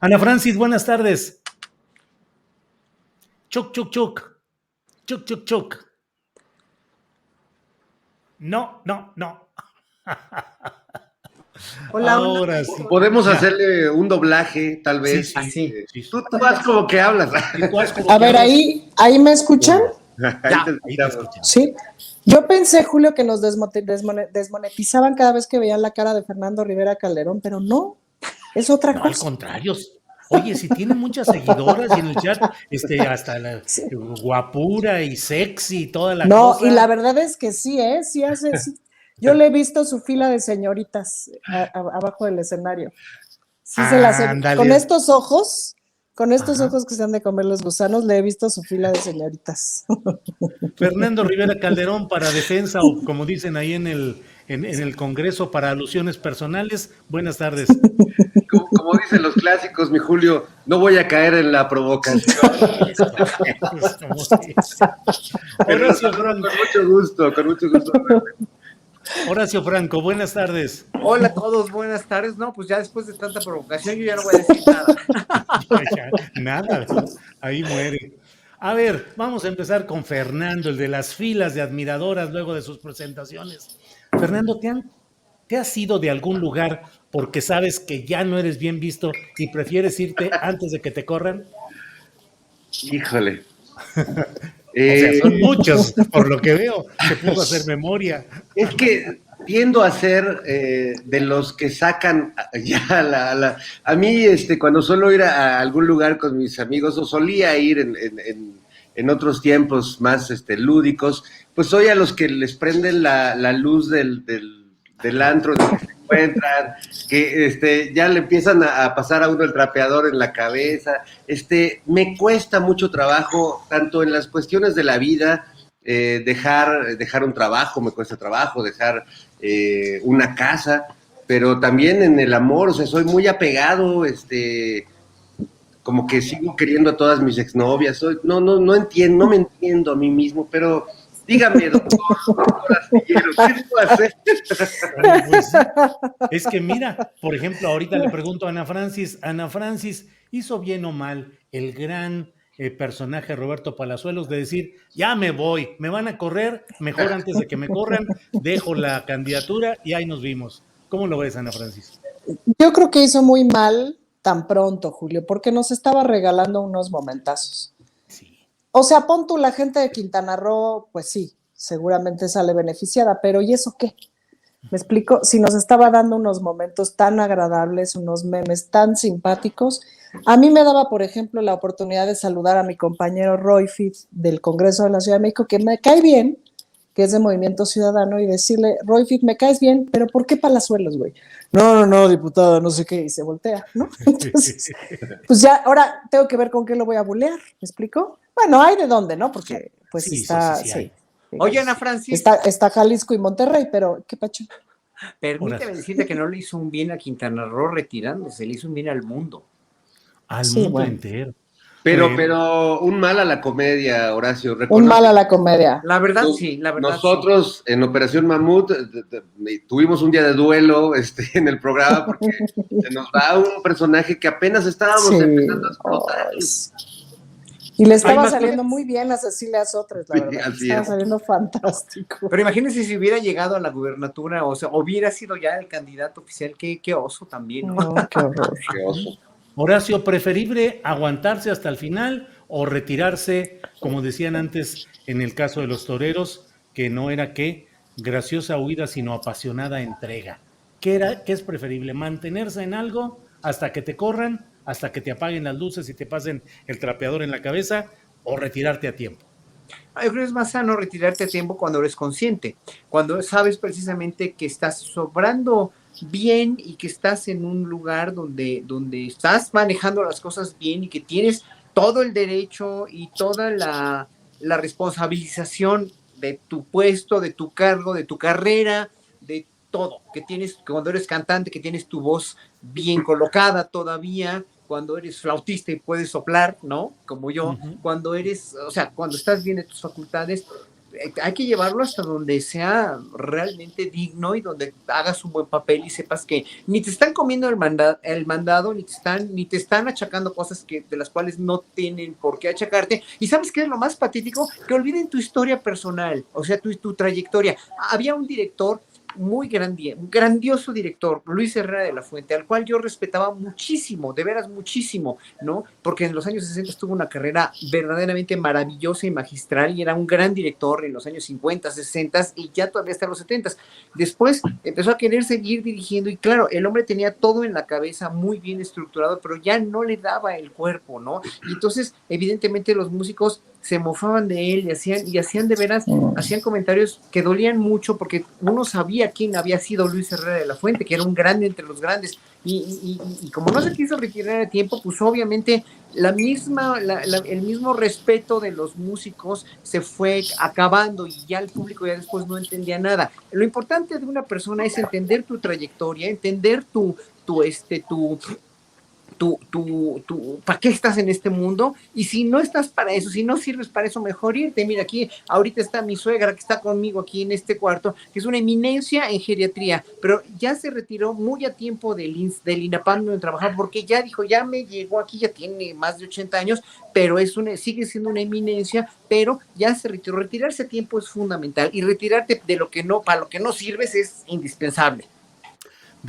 Ana Francis, buenas tardes. Chuc, chuc, chuc. Chuc, chuc, chuc. No, no, no. Hola, Ahora sí. Podemos Ya. hacerle un doblaje, tal Sí, vez. sí. Sí. Tú vas como que hablas. Y tú haz como A que ver, hablas. ahí me escuchan. Ahí te escuchamos. Sí. Yo pensé, Julio, que nos desmonetizaban cada vez que veían la cara de Fernando Rivera Calderón, pero no, es otra No, al cosa. contrario. Oye, si tiene muchas seguidoras y en el chat, hasta la Sí. guapura y sexy y toda la No, cosa. y la verdad es que sí, sí hace. Sí. Yo le he visto su fila de señoritas abajo del escenario. Sí se la hace. Ándale. Con estos ojos Ajá. que se han de comer los gusanos, le he visto su fila de señoritas. Fernando Rivera Calderón para defensa o como dicen ahí en el Congreso para alusiones personales. Buenas tardes. Como dicen los clásicos, mi Julio, no voy a caer en la provocación. Pero Horacio Franco. con mucho gusto. Horacio Franco, buenas tardes. Hola a todos, buenas tardes. No, pues ya después de tanta provocación yo ya no voy a decir nada. Nada, ahí muere. A ver, vamos a empezar con Fernando, el de las filas de admiradoras luego de sus presentaciones. Fernando, ¿te has ido de algún lugar porque sabes que ya no eres bien visto y prefieres irte antes de que te corran? Híjole. O sea, son muchos, por lo que veo, se pudo hacer memoria. Es que tiendo a ser de los que sacan ya a mí, cuando suelo ir a algún lugar con mis amigos, o solía ir en otros tiempos más lúdicos, pues soy a los que les prenden la luz del antro en el que se encuentran, que ya le empiezan a pasar a uno el trapeador en la cabeza. Me cuesta mucho trabajo, tanto en las cuestiones de la vida, dejar un trabajo, me cuesta trabajo, dejar una casa, pero también en el amor, o sea, soy muy apegado, como que sigo queriendo a todas mis exnovias, no entiendo, no me entiendo a mí mismo, pero dígame, doctor Astillero, ¿qué puedo hacer? Oye, pues, es que mira, por ejemplo, ahorita le pregunto a Ana Francis, ¿hizo bien o mal el gran personaje Roberto Palazuelos de decir, ya me voy, me van a correr, mejor antes de que me corran, dejo la candidatura y ahí nos vimos? ¿Cómo lo ves, Ana Francis? Yo creo que hizo muy mal tan pronto, Julio, porque nos estaba regalando unos momentazos. Sí. O sea, pon tú, la gente de Quintana Roo, pues sí, seguramente sale beneficiada, pero ¿y eso qué? ¿Me explico? Si nos estaba dando unos momentos tan agradables, unos memes tan simpáticos. A mí me daba, por ejemplo, la oportunidad de saludar a mi compañero Roy Fitz del Congreso de la Ciudad de México, que me cae bien, que es de Movimiento Ciudadano, y decirle, Roy Fitz, me caes bien, pero ¿por qué Palazuelos, güey? No, diputada, no sé qué, y se voltea, ¿no? Entonces, pues ya, ahora tengo que ver con qué lo voy a bulear, ¿me explico? Bueno, hay de dónde, ¿no? Porque pues Sí, está, sí. Oye, Ana Francis, está Jalisco y Monterrey, pero ¿qué pacho? permíteme decirte que no le hizo un bien a Quintana Roo retirándose, le hizo un bien al mundo. Al Sí, mundo bueno. entero. Pero un mal a la comedia, Horacio. Un mal a la comedia. La verdad, sí, la verdad. Nosotros en Operación Mamut tuvimos un día de duelo en el programa porque se nos va un personaje que apenas estábamos empezando a explotar. Y le estaba saliendo muy bien a Cecilia Sotres, la verdad. Así estaba es. saliendo fantástico. Pero imagínense si hubiera llegado a la gubernatura, o sea, hubiera sido ya el candidato oficial, qué oso también, ¿no? No, qué horror. Qué oso. Horacio, ¿preferible aguantarse hasta el final o retirarse, como decían antes en el caso de los toreros, que no era graciosa huida, sino apasionada entrega? ¿Qué es preferible? ¿Mantenerse en algo hasta que te corran, hasta que te apaguen las luces y te pasen el trapeador en la cabeza, o retirarte a tiempo? Yo creo que es más sano retirarte a tiempo cuando eres consciente, cuando sabes precisamente que estás sobrando bien y que estás en un lugar donde estás manejando las cosas bien y que tienes todo el derecho y toda la responsabilización de tu puesto, de tu cargo, de tu carrera, de todo, que tienes, cuando eres cantante, que tienes tu voz bien colocada todavía, cuando eres flautista y puedes soplar, ¿no? Como yo, cuando eres, o sea, cuando estás bien de tus facultades, hay que llevarlo hasta donde sea realmente digno y donde hagas un buen papel y sepas que ni te están comiendo el mandado, ni te están achacando cosas de las cuales no tienen por qué achacarte. Y ¿sabes qué es lo más patético? Que olviden tu historia personal, o sea, tu trayectoria. Había un director muy grande, un grandioso director, Luis Herrera de la Fuente, al cual yo respetaba muchísimo, de veras muchísimo, ¿no? Porque en los años 60 tuvo una carrera verdaderamente maravillosa y magistral y era un gran director en los años 50, 60 y ya todavía hasta los 70. Después empezó a querer seguir dirigiendo y claro, el hombre tenía todo en la cabeza muy bien estructurado, pero ya no le daba el cuerpo, ¿no? Y entonces, evidentemente, los músicos se mofaban de él y hacían de veras, hacían comentarios que dolían mucho porque uno sabía quién había sido Luis Herrera de la Fuente, que era un grande entre los grandes, y como no se quiso retirar a tiempo, pues obviamente el mismo respeto de los músicos se fue acabando y ya el público ya después no entendía nada. Lo importante de una persona es entender tu trayectoria, entender ¿para qué estás en este mundo? Y si no estás para eso, si no sirves para eso, mejor irte. Mira, aquí ahorita está mi suegra que está conmigo aquí en este cuarto, que es una eminencia en geriatría, pero ya se retiró muy a tiempo del INAPAM donde trabajaba, porque ya dijo, ya me llegó aquí, ya tiene más de 80 años, pero sigue siendo una eminencia, pero ya se retiró. Retirarse a tiempo es fundamental, y retirarte de para lo que no sirves es indispensable.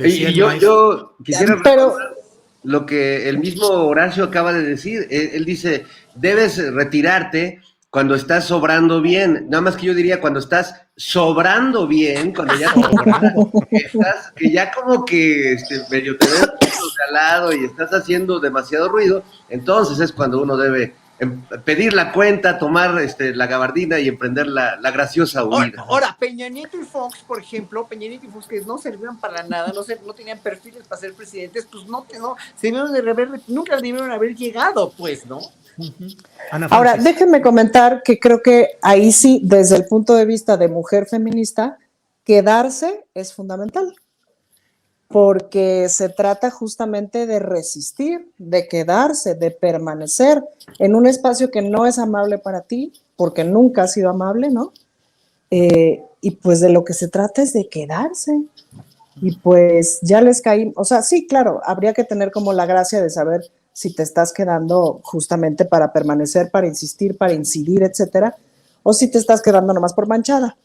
Y yo quisiera... Pero lo que el mismo Horacio acaba de decir. Él dice, debes retirarte cuando estás sobrando bien. Nada más que yo diría cuando estás sobrando bien, cuando ya que ya como que medio te ves de al lado y estás haciendo demasiado ruido, entonces es cuando uno debe pedir la cuenta, tomar la gabardina y emprender la graciosa huida. Ahora, Peña Nieto y Fox, por ejemplo, que no servían para nada, no tenían perfiles para ser presidentes, pues nunca debieron haber llegado, pues, ¿no? Ahora, déjenme comentar que creo que ahí sí, desde el punto de vista de mujer feminista, quedarse es fundamental, porque se trata justamente de resistir, de quedarse, de permanecer en un espacio que no es amable para ti, porque nunca ha sido amable, ¿no? Y pues de lo que se trata es de quedarse. Y pues ya les caí, o sea, sí, claro, habría que tener como la gracia de saber si te estás quedando justamente para permanecer, para insistir, para incidir, etcétera, o si te estás quedando nomás por manchada.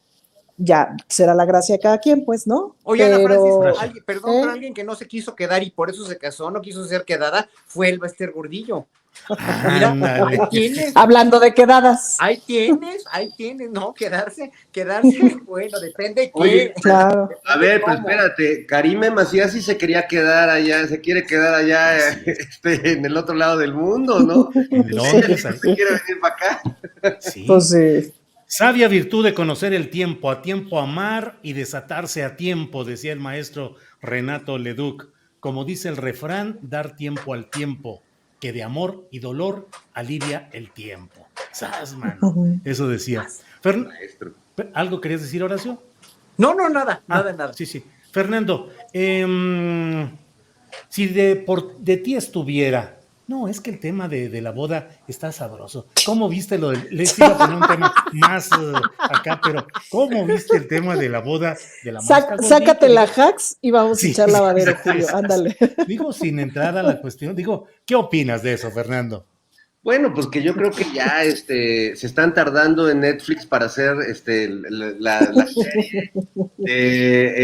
Ya será la gracia de cada quien, pues, ¿no? Oye, Ana Francis, pero alguien que no se quiso quedar y por eso se casó, no quiso ser quedada, fue el Bester Gordillo. Mira, ahí tienes. Hablando de quedadas. Ahí tienes, ¿no? Quedarse, bueno, depende de Oye, qué. Claro. A ver, pero espérate, Karime Macías sí se quería quedar allá, se quiere quedar allá en el otro lado del mundo, ¿no? En Londres. ¿Se quiere venir para acá? Sí. Pues sí. Sabia virtud de conocer el tiempo, a tiempo amar y desatarse a tiempo, decía el maestro Renato Leduc. Como dice el refrán, dar tiempo al tiempo, que de amor y dolor alivia el tiempo. ¡Sas, mano! Eso decía. Maestro. ¿Algo querías decir, Horacio? No, nada. Sí. Fernando, si de ti estuviera... No, es que el tema de la boda está sabroso. ¿Cómo viste lo de... Les iba a poner un tema más acá, pero ¿cómo viste el tema de la boda de la mosca? Sácate la hacks y vamos a echar lavadero, Julio. Exacto. Ándale. Digo, sin entrar a la cuestión, ¿qué opinas de eso, Fernando? Bueno, pues que yo creo que ya se están tardando en Netflix para hacer la serie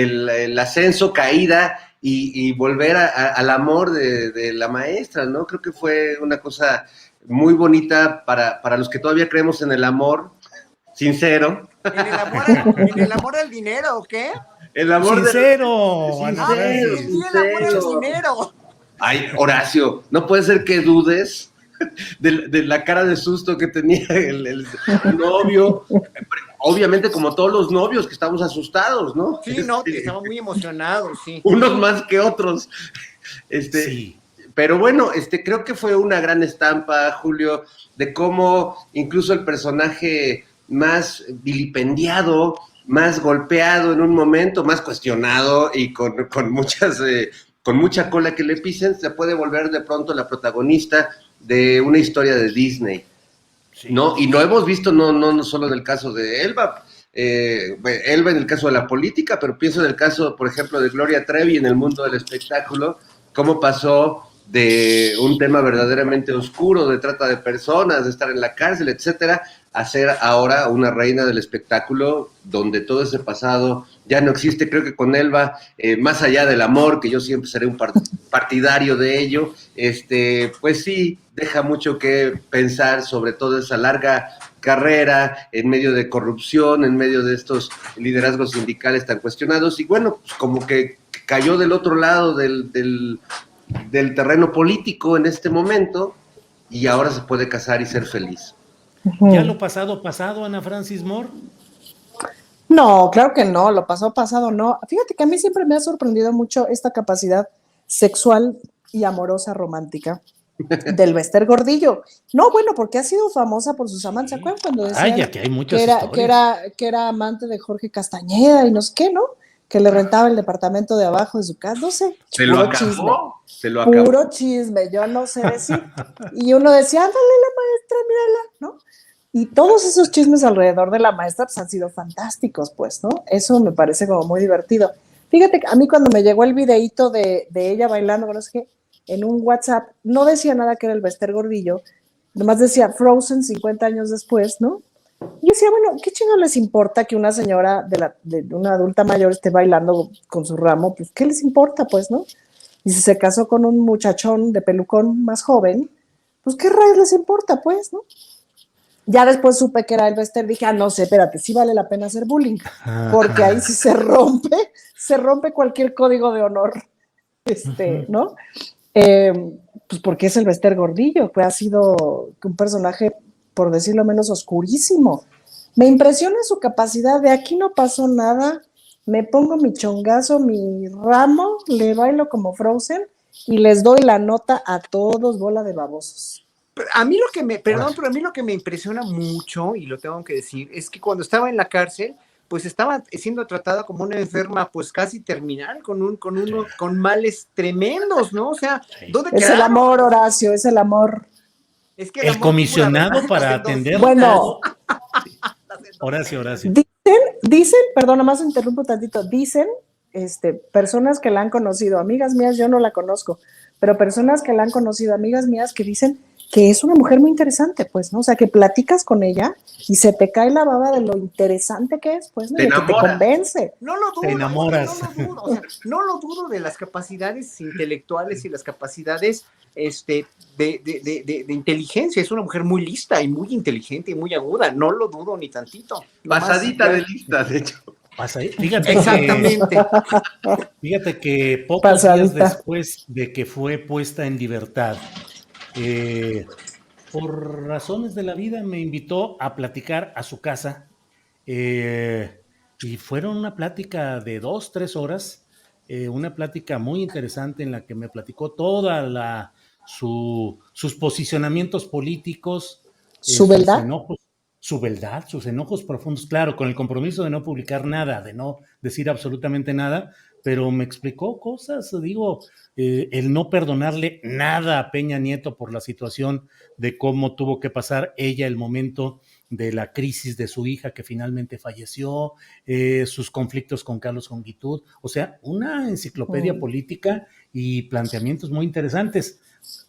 el ascenso, caída y volver al amor de la maestra, ¿no? Creo que fue una cosa muy bonita para los que todavía creemos en el amor sincero. ¿En el amor al dinero o qué? El amor sincero. El amor al dinero. Ay, Horacio, no puede ser que dudes de la cara de susto que tenía el novio. Obviamente, como todos los novios, que estamos asustados, ¿no? Sí, no, que estamos muy emocionados, sí. Unos más que otros. Sí. Pero bueno, creo que fue una gran estampa, Julio, de cómo incluso el personaje más vilipendiado, más golpeado en un momento, más cuestionado y con mucha cola que le pisen, se puede volver de pronto la protagonista de una historia de Disney. Sí. ¿no? Y lo hemos visto no solo en el caso de Elba, Elba en el caso de la política, pero pienso en el caso, por ejemplo, de Gloria Trevi en el mundo del espectáculo, cómo pasó de un tema verdaderamente oscuro, de trata de personas, de estar en la cárcel, etcétera, a ser ahora una reina del espectáculo, donde todo ese pasado ya no existe. Creo que con Elba, más allá del amor, que yo siempre seré un partidario de ello, pues sí, deja mucho que pensar sobre toda esa larga carrera en medio de corrupción, en medio de estos liderazgos sindicales tan cuestionados, y bueno, pues como que cayó del otro lado del terreno político en este momento, y ahora se puede casar y ser feliz. ¿Ya lo pasado, Ana Francis Moore? No, claro que no, lo pasado no. Fíjate que a mí siempre me ha sorprendido mucho esta capacidad sexual y amorosa romántica del Bester Gordillo. No, bueno, porque ha sido famosa por sus amantes. ¿Se acuerdan cuando decían que hay muchas historias. Que era amante de Jorge Castañeda y no sé qué, ¿no? Que le rentaba el departamento de abajo de su casa, no sé. Se lo acabó, se lo acabó. Puro chisme, yo no sé decir. Y uno decía, ándale la maestra, mírala, ¿no? Y todos esos chismes alrededor de la maestra pues, han sido fantásticos, pues, ¿no? Eso me parece como muy divertido. Fíjate, a mí cuando me llegó el videíto de ella bailando, no sé qué, en un WhatsApp, no decía nada que era el Bester Gordillo, nomás decía Frozen 50 años después, ¿no? Y decía, bueno, ¿qué chingo les importa que una señora de una adulta mayor esté bailando con su ramo? Pues, ¿qué les importa, pues, no? Y si se casó con un muchachón de pelucón más joven, pues, ¿qué rayos les importa, pues, no? Ya después supe que era el Bester, dije, no sé, espérate, sí vale la pena hacer bullying, porque ahí sí se rompe cualquier código de honor, ¿no? Pues porque es el Bester Gordillo, que ha sido un personaje, por decirlo menos, oscurísimo. Me impresiona su capacidad de aquí no pasó nada, me pongo mi chongazo, mi ramo, le bailo como Frozen y les doy la nota a todos, bola de babosos. A mí pero a mí lo que me impresiona mucho, y lo tengo que decir, es que cuando estaba en la cárcel, pues estaba siendo tratada como una enferma, pues casi terminal, con males tremendos, ¿no? O sea, ¿dónde es el amor, Horacio, es el amor. Es que el comisionado para atender. Bueno, Horacio. Dicen, perdón, nomás interrumpo tantito, dicen, personas que la han conocido, amigas mías, yo no la conozco, pero personas que la han conocido, amigas mías, que dicen que es una mujer muy interesante, pues, ¿no? O sea, que platicas con ella y se te cae la baba de lo interesante que es, pues, ¿no? Y que te convence. No lo dudo. Te enamoras. No lo dudo de las capacidades intelectuales y las capacidades de inteligencia. Es una mujer muy lista y muy inteligente y muy aguda. No lo dudo ni tantito. Pasadita de lista, de hecho. Fíjate exactamente. Fíjate que pocos días después de que fue puesta en libertad, por razones de la vida me invitó a platicar a su casa y fueron una plática de 2-3 horas, una plática muy interesante en la que me platicó toda sus posicionamientos políticos, su beldad, sus enojos profundos, claro, con el compromiso de no publicar nada, de no decir absolutamente nada, pero me explicó cosas, digo, el no perdonarle nada a Peña Nieto por la situación de cómo tuvo que pasar ella el momento de la crisis de su hija que finalmente falleció, sus conflictos con Carlos Jongitud, o sea, una enciclopedia política y planteamientos muy interesantes.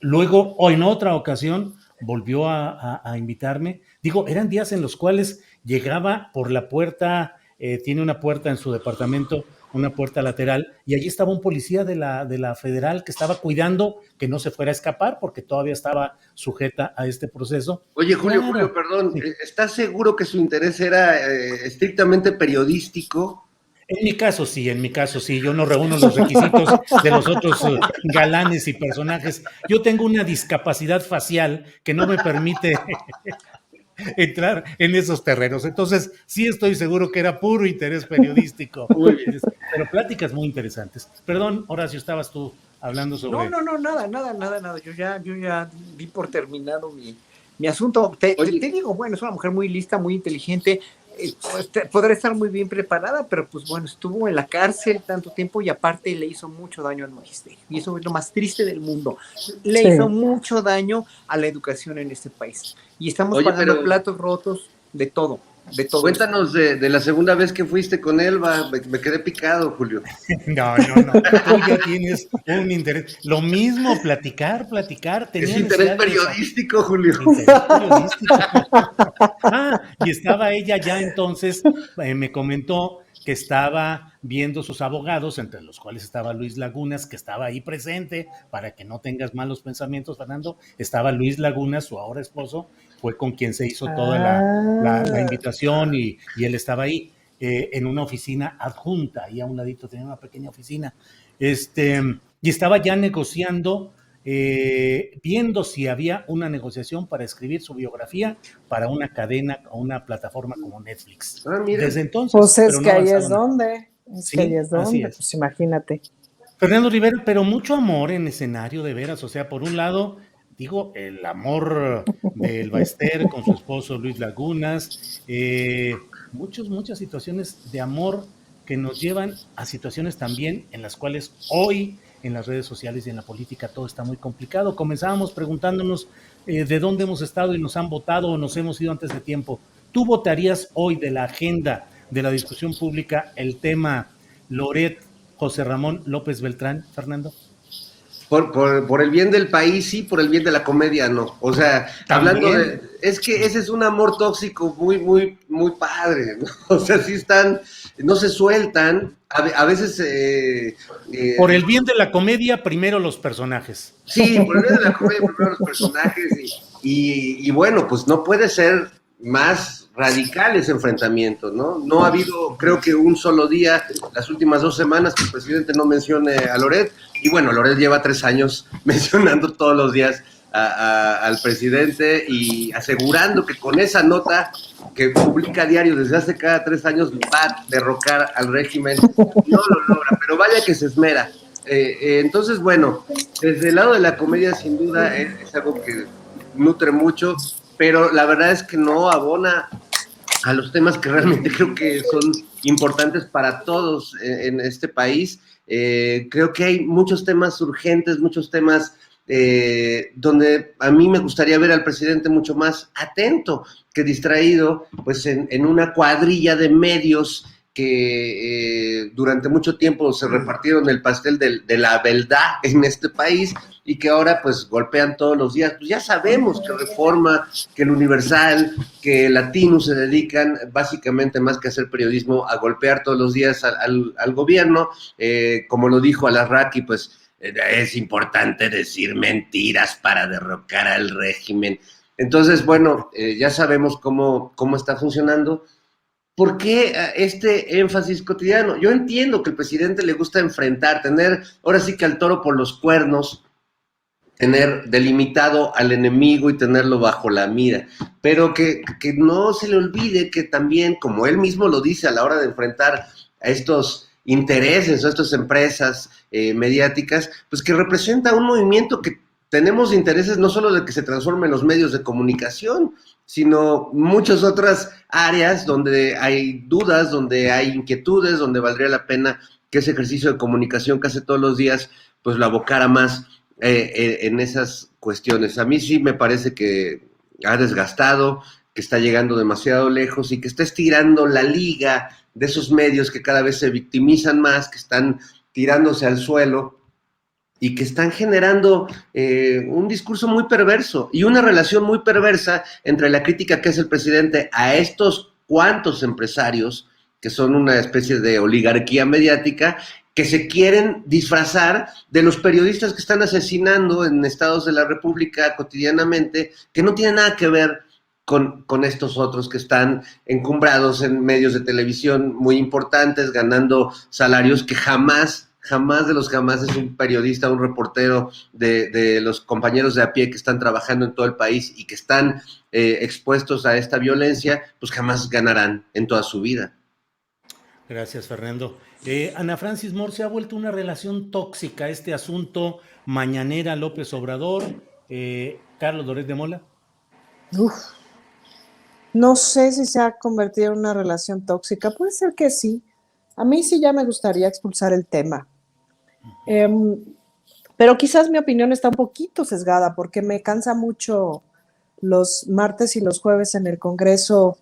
Luego, o en otra ocasión, volvió a invitarme. Digo, eran días en los cuales llegaba por la puerta, tiene una puerta en su departamento, una puerta lateral, y allí estaba un policía de la federal que estaba cuidando que no se fuera a escapar porque todavía estaba sujeta a este proceso. Oye, Julio, perdón, sí. ¿Estás seguro que su interés era estrictamente periodístico? En mi caso sí, yo no reúno los requisitos de los otros galanes y personajes. Yo tengo una discapacidad facial que no me permite entrar en esos terrenos. Entonces, sí estoy seguro que era puro interés periodístico. Pero pláticas muy interesantes. Perdón, Horacio, estabas tú hablando sobre... No, nada. Yo ya di por terminado mi asunto. Te digo, bueno, es una mujer muy lista, muy inteligente. pues, podrá estar muy bien preparada, pero pues bueno, estuvo en la cárcel tanto tiempo y aparte le hizo mucho daño al magisterio. Y eso es lo más triste del mundo. Le Sí. hizo mucho daño a la educación en este país. Y estamos Oye, pagando pero platos rotos de todo, de todo. cuéntanos de la segunda vez que fuiste con Elba. Me quedé picado, Julio. No. Tú ya tienes un interés. Lo mismo, platicar. Es Tenía interés necesidad de periodístico, Julio. interés periodístico. Y estaba ella ya entonces, me comentó que estaba viendo sus abogados, entre los cuales estaba Luis Lagunas, que estaba ahí presente, para que no tengas malos pensamientos, Fernando. Estaba Luis Lagunas, su ahora esposo, fue con quien se hizo toda la invitación y él estaba ahí en una oficina adjunta, ahí a un ladito tenía una pequeña oficina, y estaba ya negociando, viendo si había una negociación para escribir su biografía para una cadena o una plataforma como Netflix. Mira. Desde entonces, Pues es pero que no ahí es avanzaron. donde, Sí, así es. pues imagínate. Fernando Rivera, pero mucho amor en escenario, de veras. O sea, por un lado, digo, el amor del Baester con su esposo Luis Lagunas, muchas situaciones de amor que nos llevan a situaciones también en las cuales hoy en las redes sociales y en la política todo está muy complicado. Comenzábamos preguntándonos de dónde hemos estado y nos han votado o nos hemos ido antes de tiempo. ¿Tú votarías hoy de la agenda de la discusión pública el tema Loret José Ramón López Beltrán, Fernando? Por el bien del país, sí, por el bien de la comedia, no. O sea, hablando También. es que ese es un amor tóxico muy padre, ¿no? O sea, sí están, no se sueltan, a veces... Por el bien de la comedia, primero los personajes. sí, por el bien de la comedia, primero los personajes y bueno, pues no puede ser más radical ese enfrentamiento, ¿no? No ha habido, creo que un solo día, las últimas 2 semanas, que el presidente no mencione a Loret, y bueno, Loret lleva 3 años mencionando todos los días al presidente y asegurando que con esa nota que publica a diario desde hace cada 3 años va a derrocar al régimen. No lo logra, pero vaya que se esmera. Entonces, bueno, desde el lado de la comedia, sin duda, es algo que nutre mucho, pero la verdad es que no abona a los temas que realmente creo que son importantes para todos en este país. Creo que hay muchos temas urgentes, muchos temas donde a mí me gustaría ver al presidente mucho más atento que distraído, pues en una cuadrilla de medios que durante mucho tiempo se repartieron el pastel de la verdad en este país y que ahora pues golpean todos los días. Pues ya sabemos que Reforma, que el Universal, que el Latino se dedican básicamente más que a hacer periodismo a golpear todos los días al gobierno, como lo dijo Alarraqui, pues es importante decir mentiras para derrocar al régimen. Entonces, bueno, ya sabemos cómo está funcionando. ¿Por qué este énfasis cotidiano? Yo entiendo que al presidente le gusta enfrentar, tener ahora sí que al toro por los cuernos, tener delimitado al enemigo y tenerlo bajo la mira, pero que no se le olvide que también, como él mismo lo dice a la hora de enfrentar a estos intereses o a estas empresas mediáticas, pues que representa un movimiento que tenemos intereses no solo de que se transformen los medios de comunicación, sino muchas otras áreas donde hay dudas, donde hay inquietudes, donde valdría la pena que ese ejercicio de comunicación que hace todos los días, pues lo abocara más en esas cuestiones. A mí sí me parece que ha desgastado, que está llegando demasiado lejos y que está estirando la liga de esos medios que cada vez se victimizan más, que están tirándose al suelo y que están generando un discurso muy perverso y una relación muy perversa entre la crítica que hace el presidente a estos cuantos empresarios que son una especie de oligarquía mediática que se quieren disfrazar de los periodistas que están asesinando en estados de la República cotidianamente, que no tienen nada que ver con estos otros que están encumbrados en medios de televisión muy importantes, ganando salarios que jamás de los jamás es un periodista, un reportero de los compañeros de a pie que están trabajando en todo el país y que están expuestos a esta violencia, pues jamás ganarán en toda su vida. Gracias, Fernando. Ana Francis Moore, se ha vuelto una relación tóxica este asunto Mañanera López Obrador, Carlos Loret de Mola. Uf. No sé si se ha convertido en una relación tóxica. Puede ser que sí. A mí sí ya me gustaría expulsar el tema. Em, pero quizás mi opinión está un poquito sesgada porque me cansa mucho los martes y los jueves en el Congreso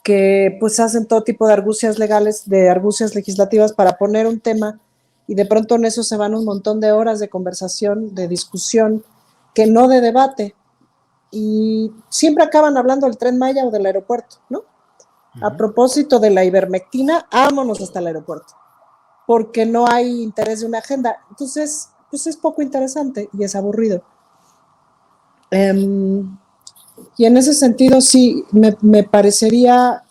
que pues hacen todo tipo de argucias legales, de argucias legislativas para poner un tema y de pronto en eso se van un montón de horas de conversación, de discusión, que no de debate. Y siempre acaban hablando del Tren Maya o del aeropuerto, ¿no? A propósito de la ivermectina, vámonos hasta el aeropuerto, porque no hay interés de una agenda. Entonces, pues es poco interesante y es aburrido. Y en ese sentido, sí, me parecería,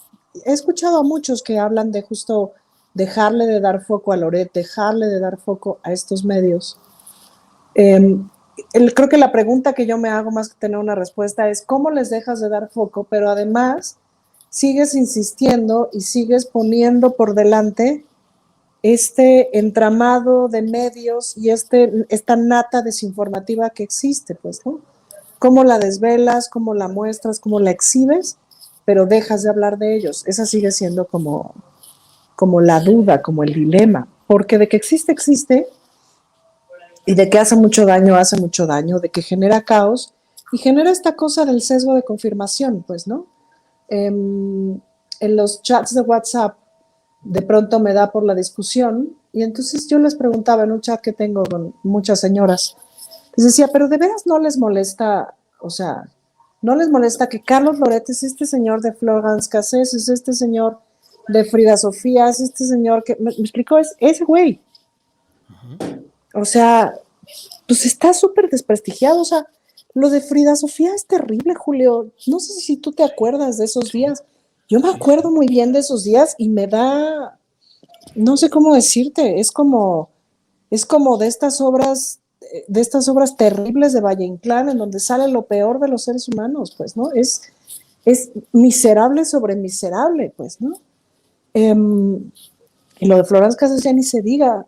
he escuchado a muchos que hablan de justo dejarle de dar foco a Loret, dejarle de dar foco a estos medios. Creo que la pregunta que yo me hago más que tener una respuesta es cómo les dejas de dar foco, pero además sigues insistiendo y sigues poniendo por delante este entramado de medios y esta nata desinformativa que existe, pues, ¿no? Cómo la desvelas, cómo la muestras, cómo la exhibes, pero dejas de hablar de ellos. Esa sigue siendo como la duda, como el dilema, porque de que existe, existe, y de que hace mucho daño, de que genera caos y genera esta cosa del sesgo de confirmación, pues, ¿no? En los chats de WhatsApp de pronto me da por la discusión y entonces yo les preguntaba en un chat que tengo con muchas señoras, les decía, pero de veras no les molesta, o sea, no les molesta que Carlos Loret es este señor de Florence Cassés, es este señor de Frida Sofía, es este señor que, me explicó, es ese güey. O sea, pues está súper desprestigiado, o sea, lo de Frida Sofía es terrible, Julio. No sé si tú te acuerdas de esos días. Yo me acuerdo muy bien de esos días y me da, no sé cómo decirte, es como de estas obras terribles de Valle Inclán, en donde sale lo peor de los seres humanos, pues, ¿no? Es miserable sobre miserable, pues, ¿no? Y lo de Florence Cassés ya ni se diga,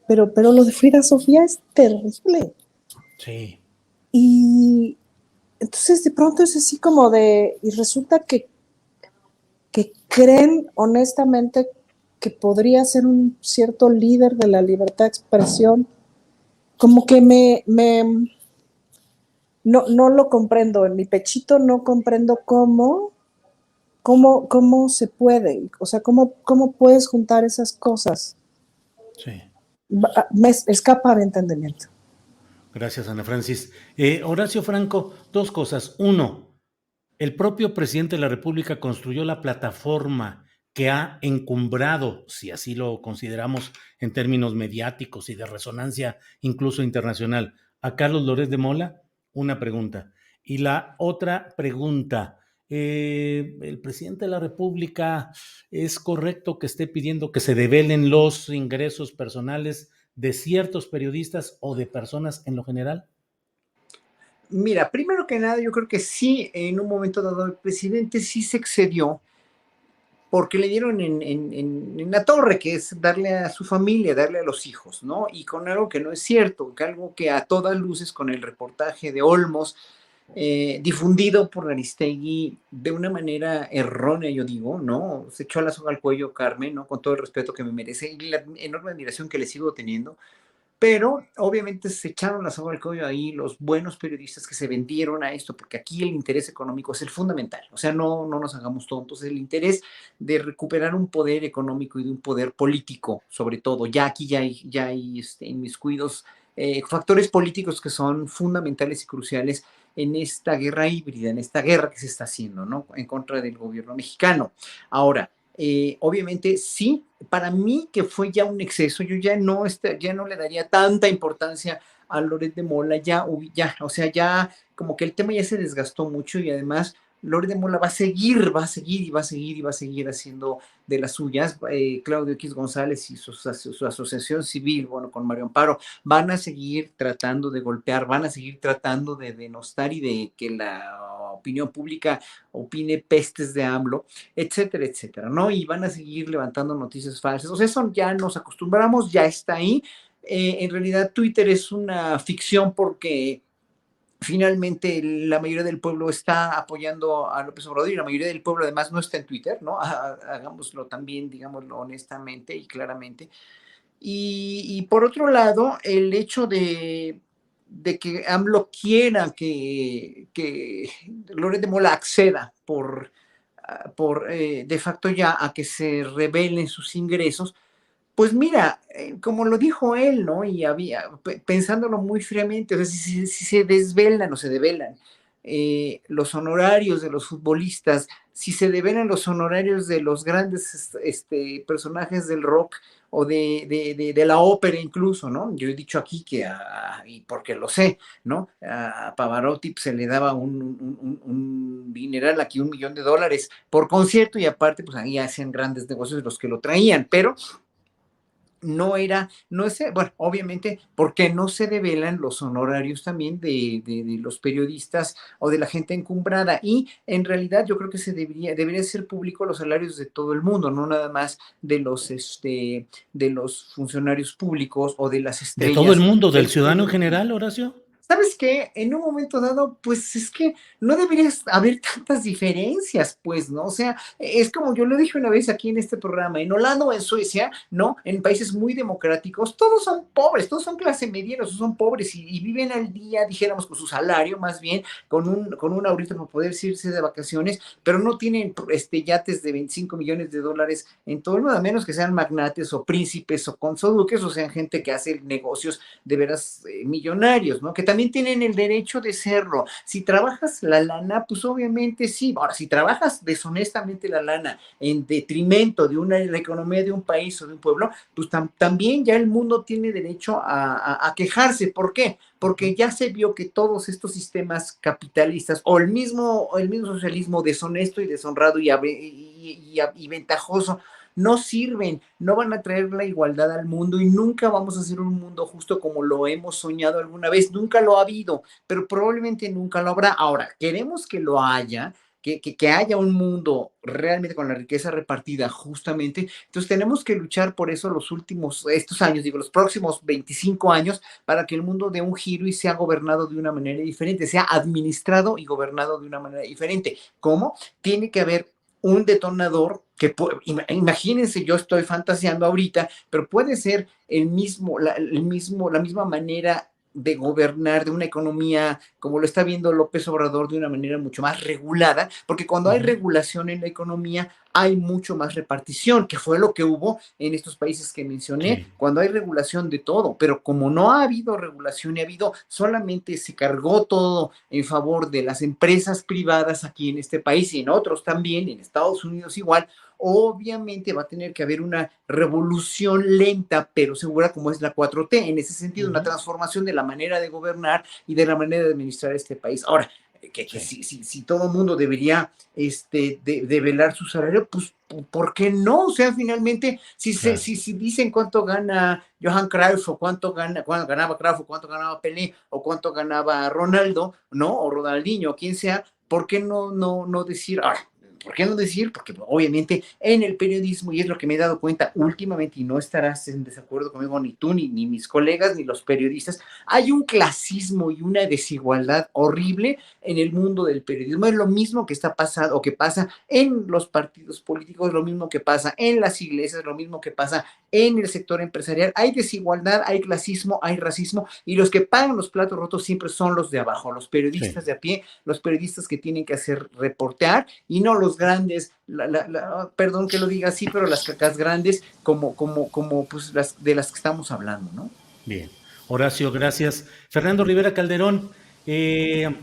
pero lo de Frida Sofía es terrible. Sí. Y entonces de pronto es así como y resulta que creen honestamente que podría ser un cierto líder de la libertad de expresión, como que no lo comprendo, en mi pechito no comprendo cómo se puede, o sea, cómo puedes juntar esas cosas. Sí. Me escapa de entendimiento. Gracias, Ana Francis. Horacio Franco, dos cosas. Uno, el propio presidente de la República construyó la plataforma que ha encumbrado, si así lo consideramos en términos mediáticos y de resonancia incluso internacional, a Carlos Loret de Mola. Una pregunta. Y la otra pregunta, el presidente de la República, ¿es correcto que esté pidiendo que se develen los ingresos personales de ciertos periodistas o de personas en lo general? Mira, primero que nada, yo creo que sí, en un momento dado, el presidente sí se excedió porque le dieron en la torre, que es darle a su familia, darle a los hijos, ¿no? Y con algo que no es cierto, que algo que a todas luces con el reportaje de Olmos, difundido por Aristegui de una manera errónea, yo digo, ¿no? Se echó la soga al cuello Carmen, ¿no? Con todo el respeto que me merece y la enorme admiración que le sigo teniendo. Pero obviamente se echaron la soga al cuello ahí los buenos periodistas que se vendieron a esto, porque aquí el interés económico es el fundamental. O sea, no nos hagamos tontos. El interés de recuperar un poder económico y de un poder político, sobre todo. Ya aquí ya hay inmiscuidos factores políticos que son fundamentales y cruciales en esta guerra híbrida, en esta guerra que se está haciendo, ¿no? En contra del gobierno mexicano. Ahora, obviamente sí, para mí que fue ya un exceso, yo ya no le daría tanta importancia a Loret de Mola, o sea, ya como que el tema ya se desgastó mucho y además Loret de Mola va a seguir, va a seguir y va a seguir y va a seguir haciendo de las suyas. Claudio X González y su asociación civil, bueno, con Mario Amparo, van a seguir tratando de golpear, van a seguir tratando de denostar y de que la opinión pública opine pestes de AMLO, etcétera, etcétera, ¿no? Y van a seguir levantando noticias falsas. O sea, eso ya nos acostumbramos, ya está ahí. En realidad Twitter es una ficción porque finalmente la mayoría del pueblo está apoyando a López Obrador y la mayoría del pueblo además no está en Twitter, ¿no? Hagámoslo también, digámoslo honestamente y claramente. Y por otro lado, el hecho de que AMLO quiera que Loret de Mola acceda por de facto ya a que se revelen sus ingresos, pues mira, como lo dijo él, ¿no? Y pensándolo muy fríamente, o sea, si se desvelan o se develan los honorarios de los futbolistas, si se develan los honorarios de los grandes personajes del rock o de la ópera incluso, ¿no? Yo he dicho aquí que, y porque lo sé, ¿no? A Pavarotti se le daba un dineral aquí, $1 millón por concierto y aparte, pues ahí hacían grandes negocios los que lo traían, pero no es, bueno, obviamente, porque no se develan los honorarios también de los periodistas o de la gente encumbrada. Y en realidad yo creo que debería ser público los salarios de todo el mundo, no nada más de los funcionarios públicos o de las ¿De todo el estrellas. mundo, del ciudadano en general, Horacio? ¿Sabes qué? En un momento dado, pues es que no deberías haber tantas diferencias, pues, ¿no? O sea, es como yo lo dije una vez aquí en este programa, en Holanda o en Suecia, ¿no? En países muy democráticos, todos son pobres, todos son clase media, todos son pobres y viven al día, dijéramos, con su salario, más bien, con un ahorrito para poder irse de vacaciones, pero no tienen yates de $25 millones en todo el mundo, a menos que sean magnates o príncipes o consoduques, o sean gente que hace negocios de veras millonarios, ¿no? Que también tienen el derecho de serlo. Si trabajas la lana, pues obviamente sí. Ahora, si trabajas deshonestamente la lana en detrimento de la economía de un país o de un pueblo, pues también ya el mundo tiene derecho a quejarse. ¿Por qué? Porque ya se vio que todos estos sistemas capitalistas o el mismo socialismo deshonesto y deshonrado y ventajoso no sirven, no van a traer la igualdad al mundo y nunca vamos a hacer un mundo justo como lo hemos soñado alguna vez. Nunca lo ha habido, pero probablemente nunca lo habrá. Ahora, queremos que lo haya, que haya un mundo realmente con la riqueza repartida justamente. Entonces tenemos que luchar por eso estos años, digo, los próximos 25 años, para que el mundo dé un giro y sea gobernado de una manera diferente, sea administrado y gobernado de una manera diferente. ¿Cómo? Tiene que haber un detonador que, imagínense, yo estoy fantaseando ahorita, pero puede ser la misma manera de gobernar de una economía como lo está viendo López Obrador, de una manera mucho más regulada, porque cuando hay regulación en la economía hay mucho más repartición, que fue lo que hubo en estos países que mencioné, sí, cuando hay regulación de todo, pero como no ha habido regulación y solamente se cargó todo en favor de las empresas privadas aquí en este país y en otros también, en Estados Unidos igual, obviamente va a tener que haber una revolución lenta pero segura como es la 4T, en ese sentido, una transformación de la manera de gobernar y de la manera de administrar este país. Ahora, si todo el mundo debería develar su salario, pues ¿por qué no? O sea, finalmente, si dicen cuánto gana Johan Cruyff o cuánto ganaba Cruyff o cuánto ganaba Pelé o cuánto ganaba Ronaldo, ¿no? O Ronaldinho, o quien sea, ¿por qué no decir, ahora, ¿por qué no decir? Porque obviamente en el periodismo, y es lo que me he dado cuenta últimamente, y no estarás en desacuerdo conmigo ni tú, ni mis colegas, ni los periodistas, hay un clasismo y una desigualdad horrible en el mundo del periodismo. Es lo mismo que está pasando o que pasa en los partidos políticos, lo mismo que pasa en las iglesias, lo mismo que pasa en el sector empresarial. Hay desigualdad, hay clasismo, hay racismo, y los que pagan los platos rotos siempre son los de abajo, los periodistas de a pie, los periodistas que tienen que hacer reportear y no los grandes, perdón que lo diga así, pero las cacas grandes como pues de las que estamos hablando, ¿no? Bien, Horacio, gracias. Fernando Rivera Calderón, ¿te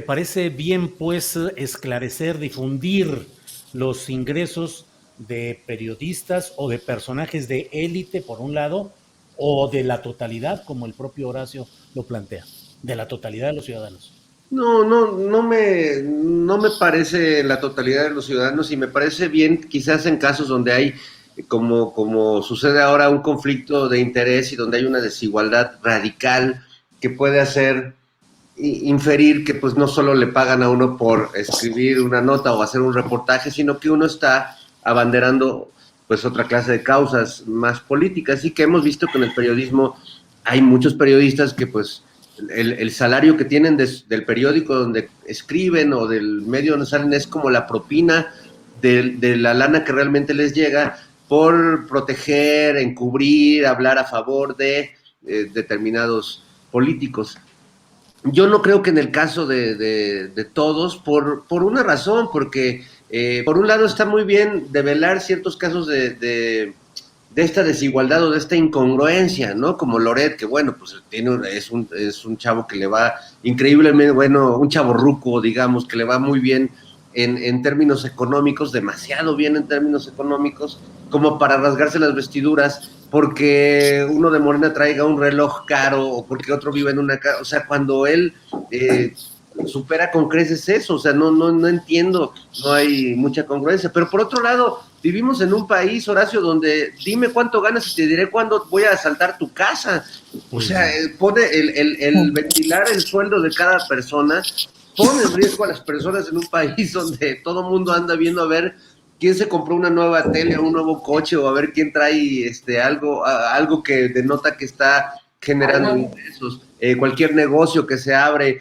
parece bien pues esclarecer, difundir los ingresos de periodistas o de personajes de élite, por un lado, o de la totalidad, como el propio Horacio lo plantea, de la totalidad de los ciudadanos? No me parece la totalidad de los ciudadanos, y me parece bien quizás en casos donde hay, como sucede ahora, un conflicto de interés y donde hay una desigualdad radical que puede hacer inferir que pues no solo le pagan a uno por escribir una nota o hacer un reportaje, sino que uno está abanderando pues otra clase de causas más políticas, y que hemos visto que en el periodismo hay muchos periodistas que pues el salario que tienen del periódico donde escriben o del medio donde salen es como la propina de la lana que realmente les llega por proteger, encubrir, hablar a favor de determinados políticos. Yo no creo que en el caso de todos, por una razón, porque por un lado está muy bien develar ciertos casos de esta desigualdad o de esta incongruencia, ¿no? Como Loret, que bueno, pues es un chavo que le va increíblemente, bueno, un chavo ruco, digamos, que le va muy bien en términos económicos, demasiado bien en términos económicos, como para rasgarse las vestiduras porque uno de Morena traiga un reloj caro o porque otro vive en una casa. O sea, cuando él supera con creces eso, o sea, no entiendo, no hay mucha congruencia. Pero por otro lado, vivimos en un país, Horacio, donde dime cuánto ganas y te diré cuándo voy a asaltar tu casa. O sea, pone el ventilar el sueldo de cada persona, pone en riesgo a las personas en un país donde todo el mundo anda viendo a ver quién se compró una nueva tele o un nuevo coche o a ver quién trae algo que denota que está generando ingresos. Cualquier negocio que se abre,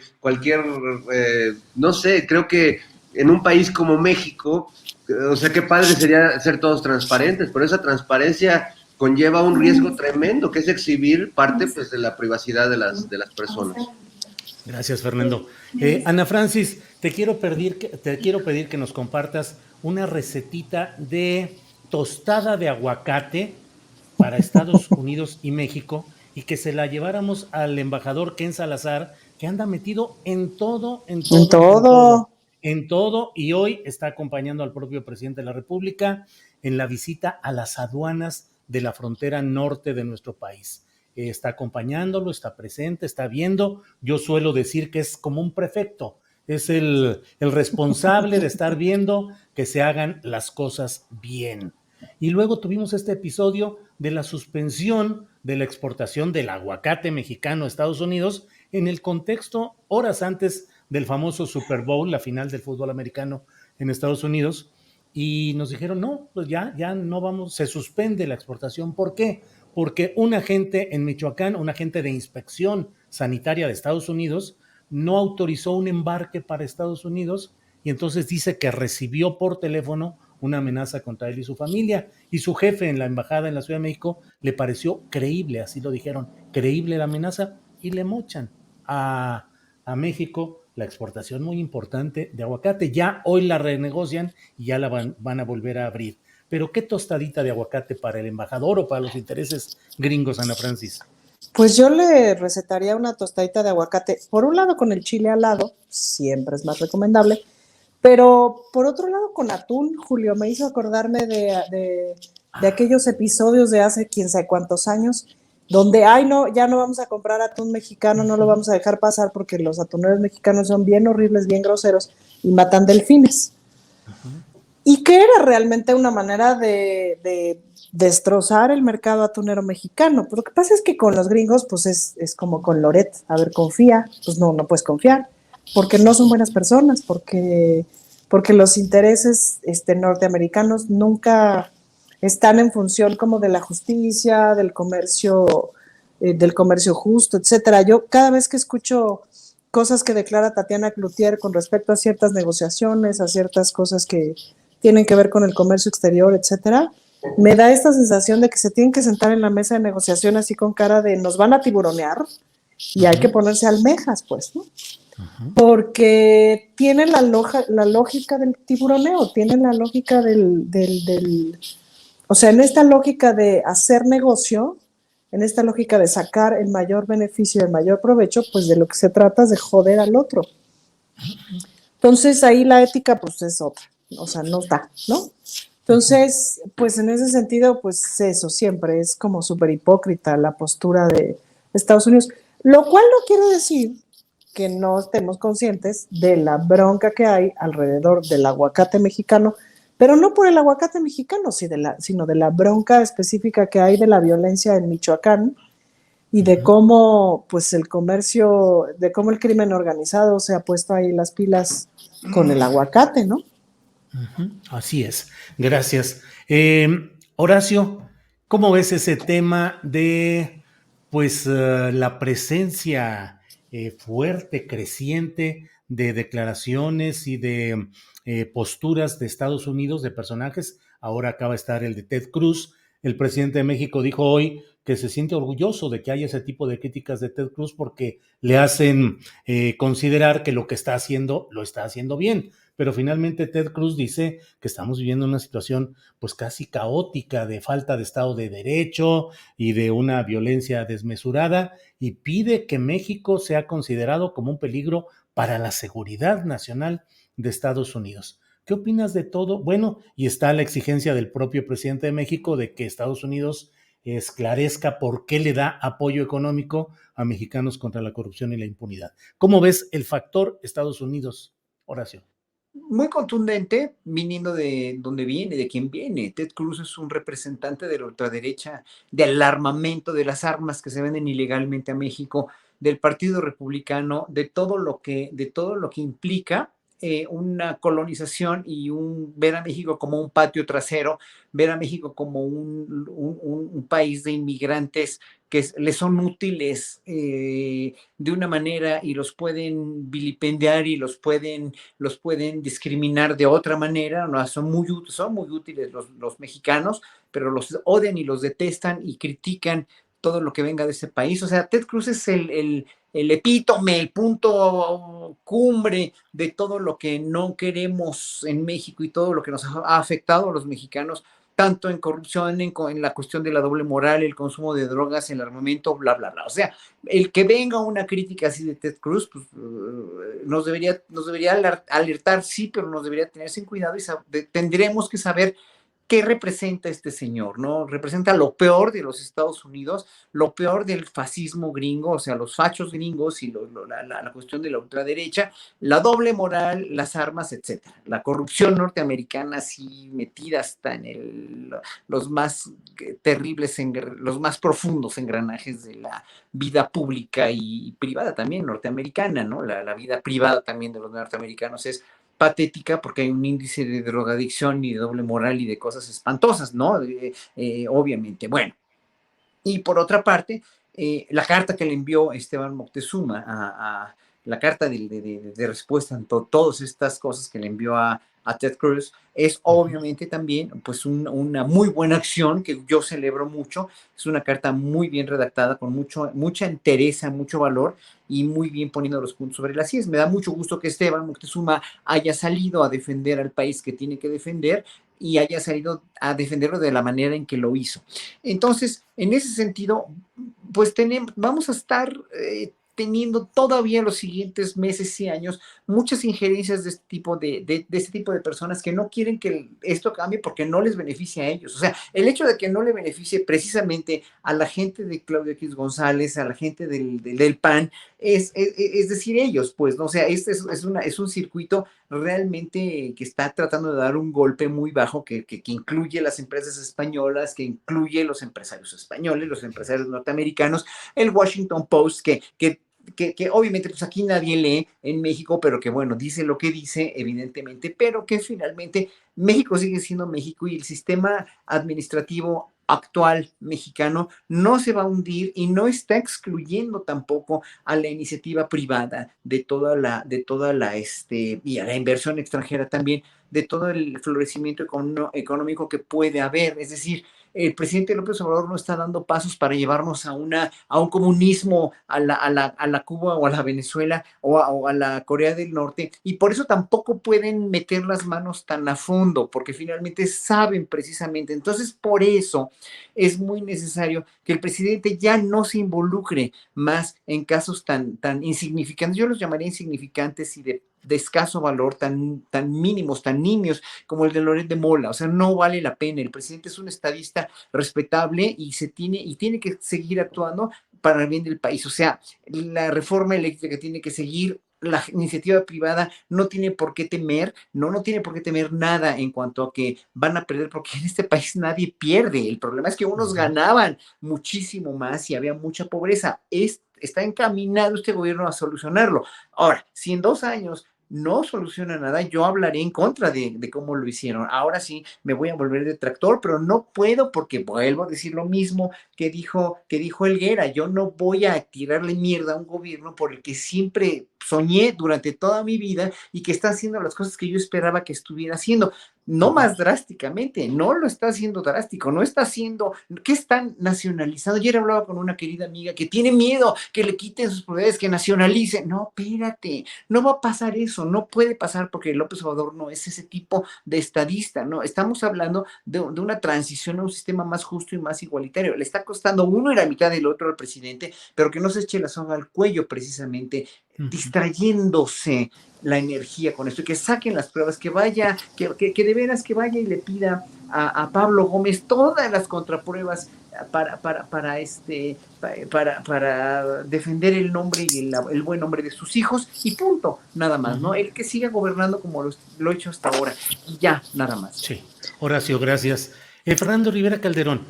no sé, creo que en un país como México, o sea, qué padre sería ser todos transparentes, pero esa transparencia conlleva un riesgo tremendo, que es exhibir parte pues, de la privacidad de las personas. Gracias, Fernando. Ana Francis, te quiero pedir que nos compartas una recetita de tostada de aguacate para Estados Unidos y México y que se la lleváramos al embajador Ken Salazar, que anda metido en todo, y hoy está acompañando al propio presidente de la República en la visita a las aduanas de la frontera norte de nuestro país. Está acompañándolo, está presente, está viendo. Yo suelo decir que es como un prefecto, es el responsable de estar viendo que se hagan las cosas bien. Y luego tuvimos este episodio de la suspensión de la exportación del aguacate mexicano a Estados Unidos en el contexto horas antes del famoso Super Bowl, la final del fútbol americano en Estados Unidos, y nos dijeron, no, pues ya no vamos, se suspende la exportación. ¿Por qué? Porque un agente en Michoacán, un agente de inspección sanitaria de Estados Unidos, no autorizó un embarque para Estados Unidos y entonces dice que recibió por teléfono una amenaza contra él y su familia, y su jefe en la embajada en la Ciudad de México le pareció creíble, así lo dijeron, creíble la amenaza, y le mochan a México la exportación muy importante de aguacate. Ya hoy la renegocian y ya la van a volver a abrir. Pero qué tostadita de aguacate para el embajador o para los intereses gringos, Ana Francis. Pues yo le recetaría una tostadita de aguacate, por un lado con el chile al lado, siempre es más recomendable, pero por otro lado con atún. Julio, me hizo acordarme de aquellos episodios de hace quién sabe cuántos años, donde, ay no, ya no vamos a comprar atún mexicano, no lo vamos a dejar pasar porque los atuneros mexicanos son bien horribles, bien groseros y matan delfines. Y que era realmente una manera de destrozar el mercado atunero mexicano. Pero lo que pasa es que con los gringos, pues es como con Loret, a ver, confía, pues no puedes confiar, porque no son buenas personas, porque los intereses norteamericanos nunca están en función como de la justicia, del comercio justo, etcétera. Yo cada vez que escucho cosas que declara Tatiana Cloutier con respecto a ciertas negociaciones, a ciertas cosas que tienen que ver con el comercio exterior, etcétera, me da esta sensación de que se tienen que sentar en la mesa de negociación así con cara de nos van a tiburonear y hay que ponerse almejas, pues, ¿no? Porque tiene la lógica del tiburoneo, tiene la lógica o sea, en esta lógica de hacer negocio, en esta lógica de sacar el mayor beneficio, el mayor provecho, pues de lo que se trata es de joder al otro. Entonces ahí la ética pues es otra, o sea, no está, ¿no? Entonces, pues en ese sentido, pues eso siempre es como súper hipócrita la postura de Estados Unidos, lo cual no quiere decir que no estemos conscientes de la bronca que hay alrededor del aguacate mexicano, pero no por el aguacate mexicano, sino de la bronca específica que hay de la violencia en Michoacán y de cómo, pues, el comercio, de cómo el crimen organizado se ha puesto ahí las pilas con el aguacate, ¿no? Así es, gracias. Horacio, ¿cómo ves ese tema de, pues, la presencia fuerte, creciente de declaraciones y de posturas de Estados Unidos, de personajes. Ahora acaba de estar el de Ted Cruz. El presidente de México dijo hoy que se siente orgulloso de que haya ese tipo de críticas de Ted Cruz porque le hacen considerar que lo que está haciendo lo está haciendo bien. Pero finalmente Ted Cruz dice que estamos viviendo una situación pues casi caótica de falta de Estado de Derecho y de una violencia desmesurada y pide que México sea considerado como un peligro para la seguridad nacional de Estados Unidos. ¿Qué opinas de todo? Bueno, y está la exigencia del propio presidente de México de que Estados Unidos esclarezca por qué le da apoyo económico a mexicanos contra la corrupción y la impunidad. ¿Cómo ves el factor Estados Unidos, Horacio? Muy contundente, viniendo de donde viene, de quién viene. Ted Cruz es un representante de la ultraderecha, del armamento, de las armas que se venden ilegalmente a México, del Partido Republicano, de todo lo que implica una colonización y ver a México como un patio trasero, ver a México como un país de inmigrantes que les son útiles de una manera y los pueden vilipendiar y los pueden discriminar de otra manera. ¿No? Son muy útiles los mexicanos, pero los odian y los detestan y critican todo lo que venga de ese país. O sea, Ted Cruz es el epítome, el punto cumbre de todo lo que no queremos en México y todo lo que nos ha afectado a los mexicanos, tanto en corrupción, en la cuestión de la doble moral, el consumo de drogas, el armamento, bla, bla, bla. O sea, el que venga una crítica así de Ted Cruz, pues, nos debería alertar, sí, pero nos debería tenerse en cuidado y tendremos que saber qué representa este señor, ¿no? Representa lo peor de los Estados Unidos, lo peor del fascismo gringo, o sea, los fachos gringos y la cuestión de la ultraderecha, la doble moral, las armas, etcétera. La corrupción norteamericana sí metida hasta en los más terribles, los más profundos engranajes de la vida pública y privada también norteamericana, ¿no? La vida privada también de los norteamericanos es patética porque hay un índice de drogadicción y de doble moral y de cosas espantosas, ¿no? Obviamente. Bueno, y por otra parte, la carta que le envió Esteban Moctezuma, la carta de respuesta en todas estas cosas que le envió a Ted Cruz, es obviamente también pues una muy buena acción que yo celebro mucho. Es una carta muy bien redactada, con mucha entereza, mucho valor y muy bien poniendo los puntos sobre las IES. Me da mucho gusto que Esteban Moctezuma haya salido a defender al país que tiene que defender y haya salido a defenderlo de la manera en que lo hizo. Entonces, en ese sentido, pues vamos a estar teniendo todavía los siguientes meses y años muchas injerencias de este tipo de personas que no quieren que esto cambie porque no les beneficia a ellos. O sea, el hecho de que no le beneficie precisamente a la gente de Claudio X González, a la gente del PAN, es decir, ellos, pues, ¿no? O sea, es un circuito realmente que está tratando de dar un golpe muy bajo que incluye las empresas españolas, que incluye los empresarios españoles, los empresarios norteamericanos, el Washington Post, que obviamente pues aquí nadie lee en México, pero que bueno, dice lo que dice, evidentemente, pero que finalmente México sigue siendo México y el sistema administrativo actual mexicano no se va a hundir y no está excluyendo tampoco a la iniciativa privada y a la inversión extranjera también, de todo el florecimiento económico que puede haber. Es decir, el presidente López Obrador no está dando pasos para llevarnos a un comunismo, a la Cuba o a la Venezuela o a la Corea del Norte, y por eso tampoco pueden meter las manos tan a fondo, porque finalmente saben precisamente. Entonces, por eso es muy necesario que el presidente ya no se involucre más en casos tan insignificantes. Yo los llamaría insignificantes y de escaso valor, tan mínimos, tan nimios como el de Loret de Mola. O sea, no vale la pena. El presidente es un estadista respetable y tiene que seguir actuando para el bien del país. O sea, la reforma eléctrica tiene que seguir. La iniciativa privada no tiene por qué temer, no tiene por qué temer nada en cuanto a que van a perder, porque en este país nadie pierde. El problema es que unos ganaban muchísimo más y había mucha pobreza. Está encaminado este gobierno a solucionarlo. Ahora, si en 2 años no soluciona nada. Yo hablaré en contra de cómo lo hicieron. Ahora sí me voy a volver detractor, pero no puedo porque vuelvo a decir lo mismo que dijo Helguera. Yo no voy a tirarle mierda a un gobierno por el que siempre soñé durante toda mi vida y que está haciendo las cosas que yo esperaba que estuviera haciendo. No más drásticamente, no lo está haciendo drástico, no está haciendo, ¿qué están nacionalizando? Ayer hablaba con una querida amiga que tiene miedo que le quiten sus propiedades, que nacionalicen. No, espérate, no va a pasar eso, no puede pasar porque López Obrador no es ese tipo de estadista, ¿no? Estamos hablando de una transición a un sistema más justo y más igualitario. Le está costando uno y la mitad del otro al presidente, pero que no se eche la soga al cuello precisamente, distrayéndose la energía con esto, que saquen las pruebas, que vaya, que de veras que vaya y le pida a Pablo Gómez todas las contrapruebas para defender el nombre y el buen nombre de sus hijos, y punto, nada más, ¿no? El que siga gobernando como lo ha hecho hasta ahora, y ya, nada más. Sí, Horacio, gracias. Fernando Rivera Calderón,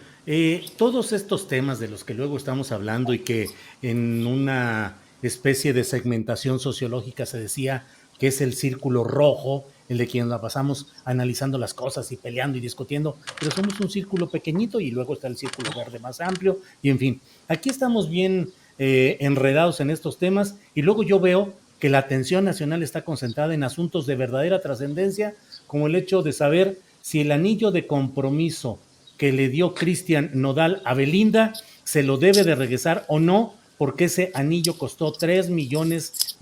todos estos temas de los que luego estamos hablando y que en una especie de segmentación sociológica se decía que es el círculo rojo, el de quien la pasamos analizando las cosas y peleando y discutiendo, pero somos un círculo pequeñito y luego está el círculo verde más amplio, y en fin, aquí estamos bien enredados en estos temas, y luego yo veo que la atención nacional está concentrada en asuntos de verdadera trascendencia, como el hecho de saber si el anillo de compromiso que le dio Cristian Nodal a Belinda se lo debe de regresar o no, porque ese anillo costó $3 millones.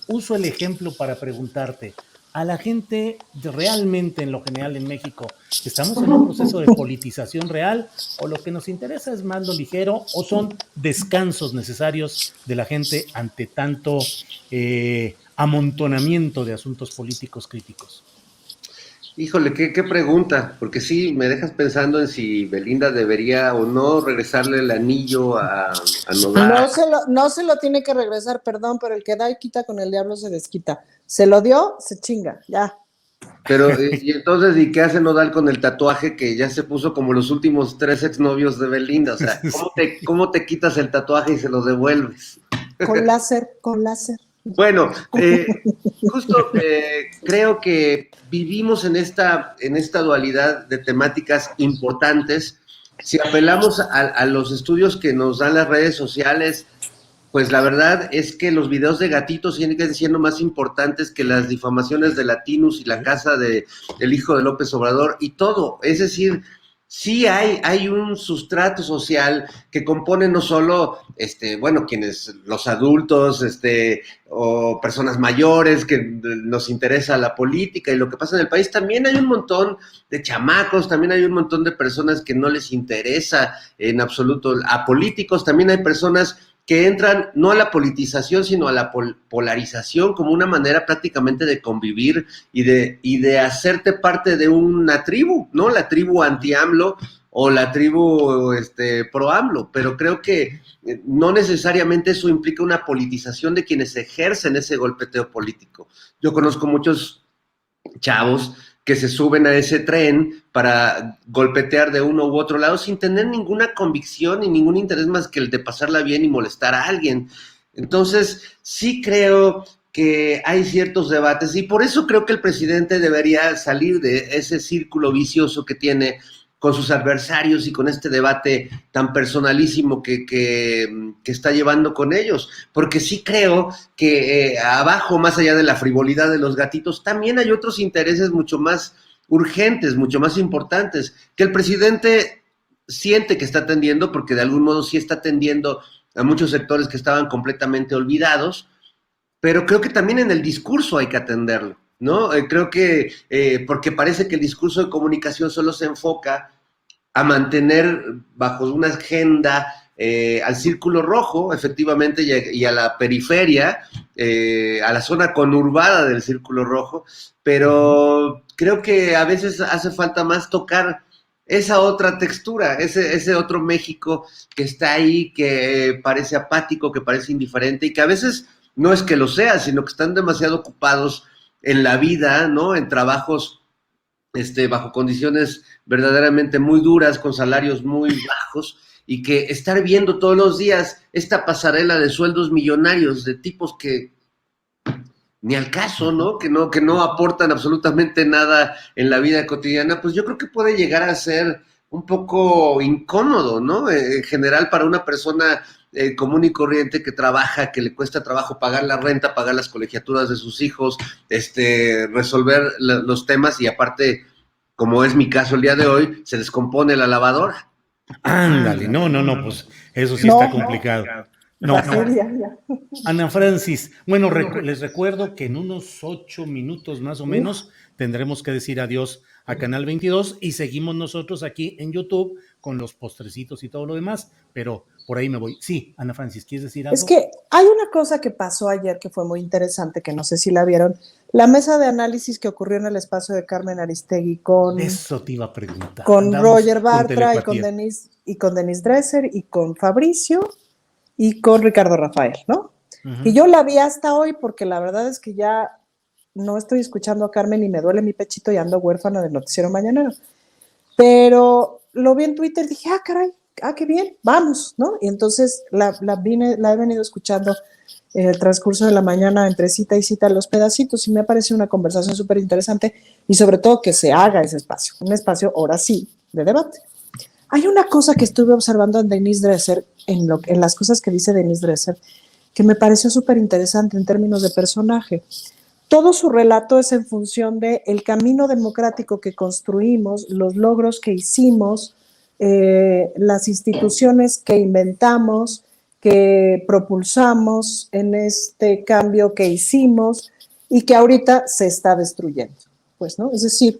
Uso el ejemplo para preguntarte, a la gente realmente en lo general en México, ¿estamos en un proceso de politización real o lo que nos interesa es más lo ligero o son descansos necesarios de la gente ante tanto amontonamiento de asuntos políticos críticos? Híjole, qué pregunta, porque sí, me dejas pensando en si Belinda debería o no regresarle el anillo a Nodal. No se lo tiene que regresar, perdón, pero el que da y quita con el diablo se desquita. Se lo dio, se chinga, ya. Pero, y entonces, ¿y qué hace Nodal con el tatuaje que ya se puso como los últimos 3 exnovios de Belinda? O sea, ¿cómo te quitas el tatuaje y se lo devuelves? Con láser. Bueno, justo creo que vivimos en esta dualidad de temáticas importantes. Si apelamos a los estudios que nos dan las redes sociales, pues la verdad es que los videos de gatitos siguen siendo más importantes que las difamaciones de Latinus y la casa del hijo de López Obrador y todo. Es decir, sí hay un sustrato social que compone no solo, quienes, los adultos, o personas mayores que nos interesa la política y lo que pasa en el país. También hay un montón de chamacos, también hay un montón de personas que no les interesa en absoluto a políticos, también hay personas que entran no a la politización, sino a la polarización como una manera prácticamente de convivir y de hacerte parte de una tribu, ¿no? La tribu anti-AMLO o la tribu pro-AMLO, pero creo que no necesariamente eso implica una politización de quienes ejercen ese golpeteo político. Yo conozco muchos chavos que se suben a ese tren para golpetear de uno u otro lado sin tener ninguna convicción ni ningún interés más que el de pasarla bien y molestar a alguien. Entonces, sí creo que hay ciertos debates y por eso creo que el presidente debería salir de ese círculo vicioso que tiene con sus adversarios y con este debate tan personalísimo que está llevando con ellos, porque sí creo que abajo, más allá de la frivolidad de los gatitos, también hay otros intereses mucho más urgentes, mucho más importantes, que el presidente siente que está atendiendo, porque de algún modo sí está atendiendo a muchos sectores que estaban completamente olvidados, pero creo que también en el discurso hay que atenderlo, ¿no? Creo que, porque parece que el discurso de comunicación solo se enfoca a mantener bajo una agenda al círculo rojo, efectivamente, y a la periferia, a la zona conurbada del círculo rojo, pero creo que a veces hace falta más tocar esa otra textura, ese otro México que está ahí, que parece apático, que parece indiferente, y que a veces no es que lo sea, sino que están demasiado ocupados en la vida, ¿no? En trabajos bajo condiciones verdaderamente muy duras, con salarios muy bajos, y que estar viendo todos los días esta pasarela de sueldos millonarios de tipos que ni al caso, ¿no? Que no aportan absolutamente nada en la vida cotidiana, pues yo creo que puede llegar a ser un poco incómodo, ¿no? En general para una persona común y corriente que trabaja, que le cuesta trabajo pagar la renta, pagar las colegiaturas de sus hijos, resolver los temas y aparte, como es mi caso el día de hoy, se descompone la lavadora. Ándale, no, pues eso sí No, está complicado. No, tragedia. Ana Francis, bueno, les recuerdo que en unos 8 minutos más o menos tendremos que decir adiós a Canal 22 y seguimos nosotros aquí en YouTube con los postrecitos y todo lo demás, pero por ahí me voy. Sí, Ana Francis, ¿quieres decir algo? Es que hay una cosa que pasó ayer que fue muy interesante, que no sé si la vieron, la mesa de análisis que ocurrió en el espacio de Carmen Aristegui con, Eso te iba a preguntar. con Andamos Roger con Bartra telepatía. y con Denise Dresser y con Fabricio y con Ricardo Rafael, ¿no? Ujú. Y yo la vi hasta hoy porque la verdad es que ya no estoy escuchando a Carmen y me duele mi pechito y ando huérfana del noticiero mañanero. Pero lo vi en Twitter y dije, caray, qué bien, vamos, ¿no? Y entonces la he venido escuchando en el transcurso de la mañana entre cita y cita los pedacitos y me ha parecido una conversación súper interesante y sobre todo que se haga ese espacio, un espacio ahora sí de debate. Hay una cosa que estuve observando en Denise Dresser, en las cosas que dice Denise Dresser, que me pareció súper interesante en términos de personaje. Todo su relato es en función de el camino democrático que construimos, los logros que hicimos, las instituciones que inventamos, que propulsamos en este cambio que hicimos y que ahorita se está destruyendo. Pues, ¿no? Es decir,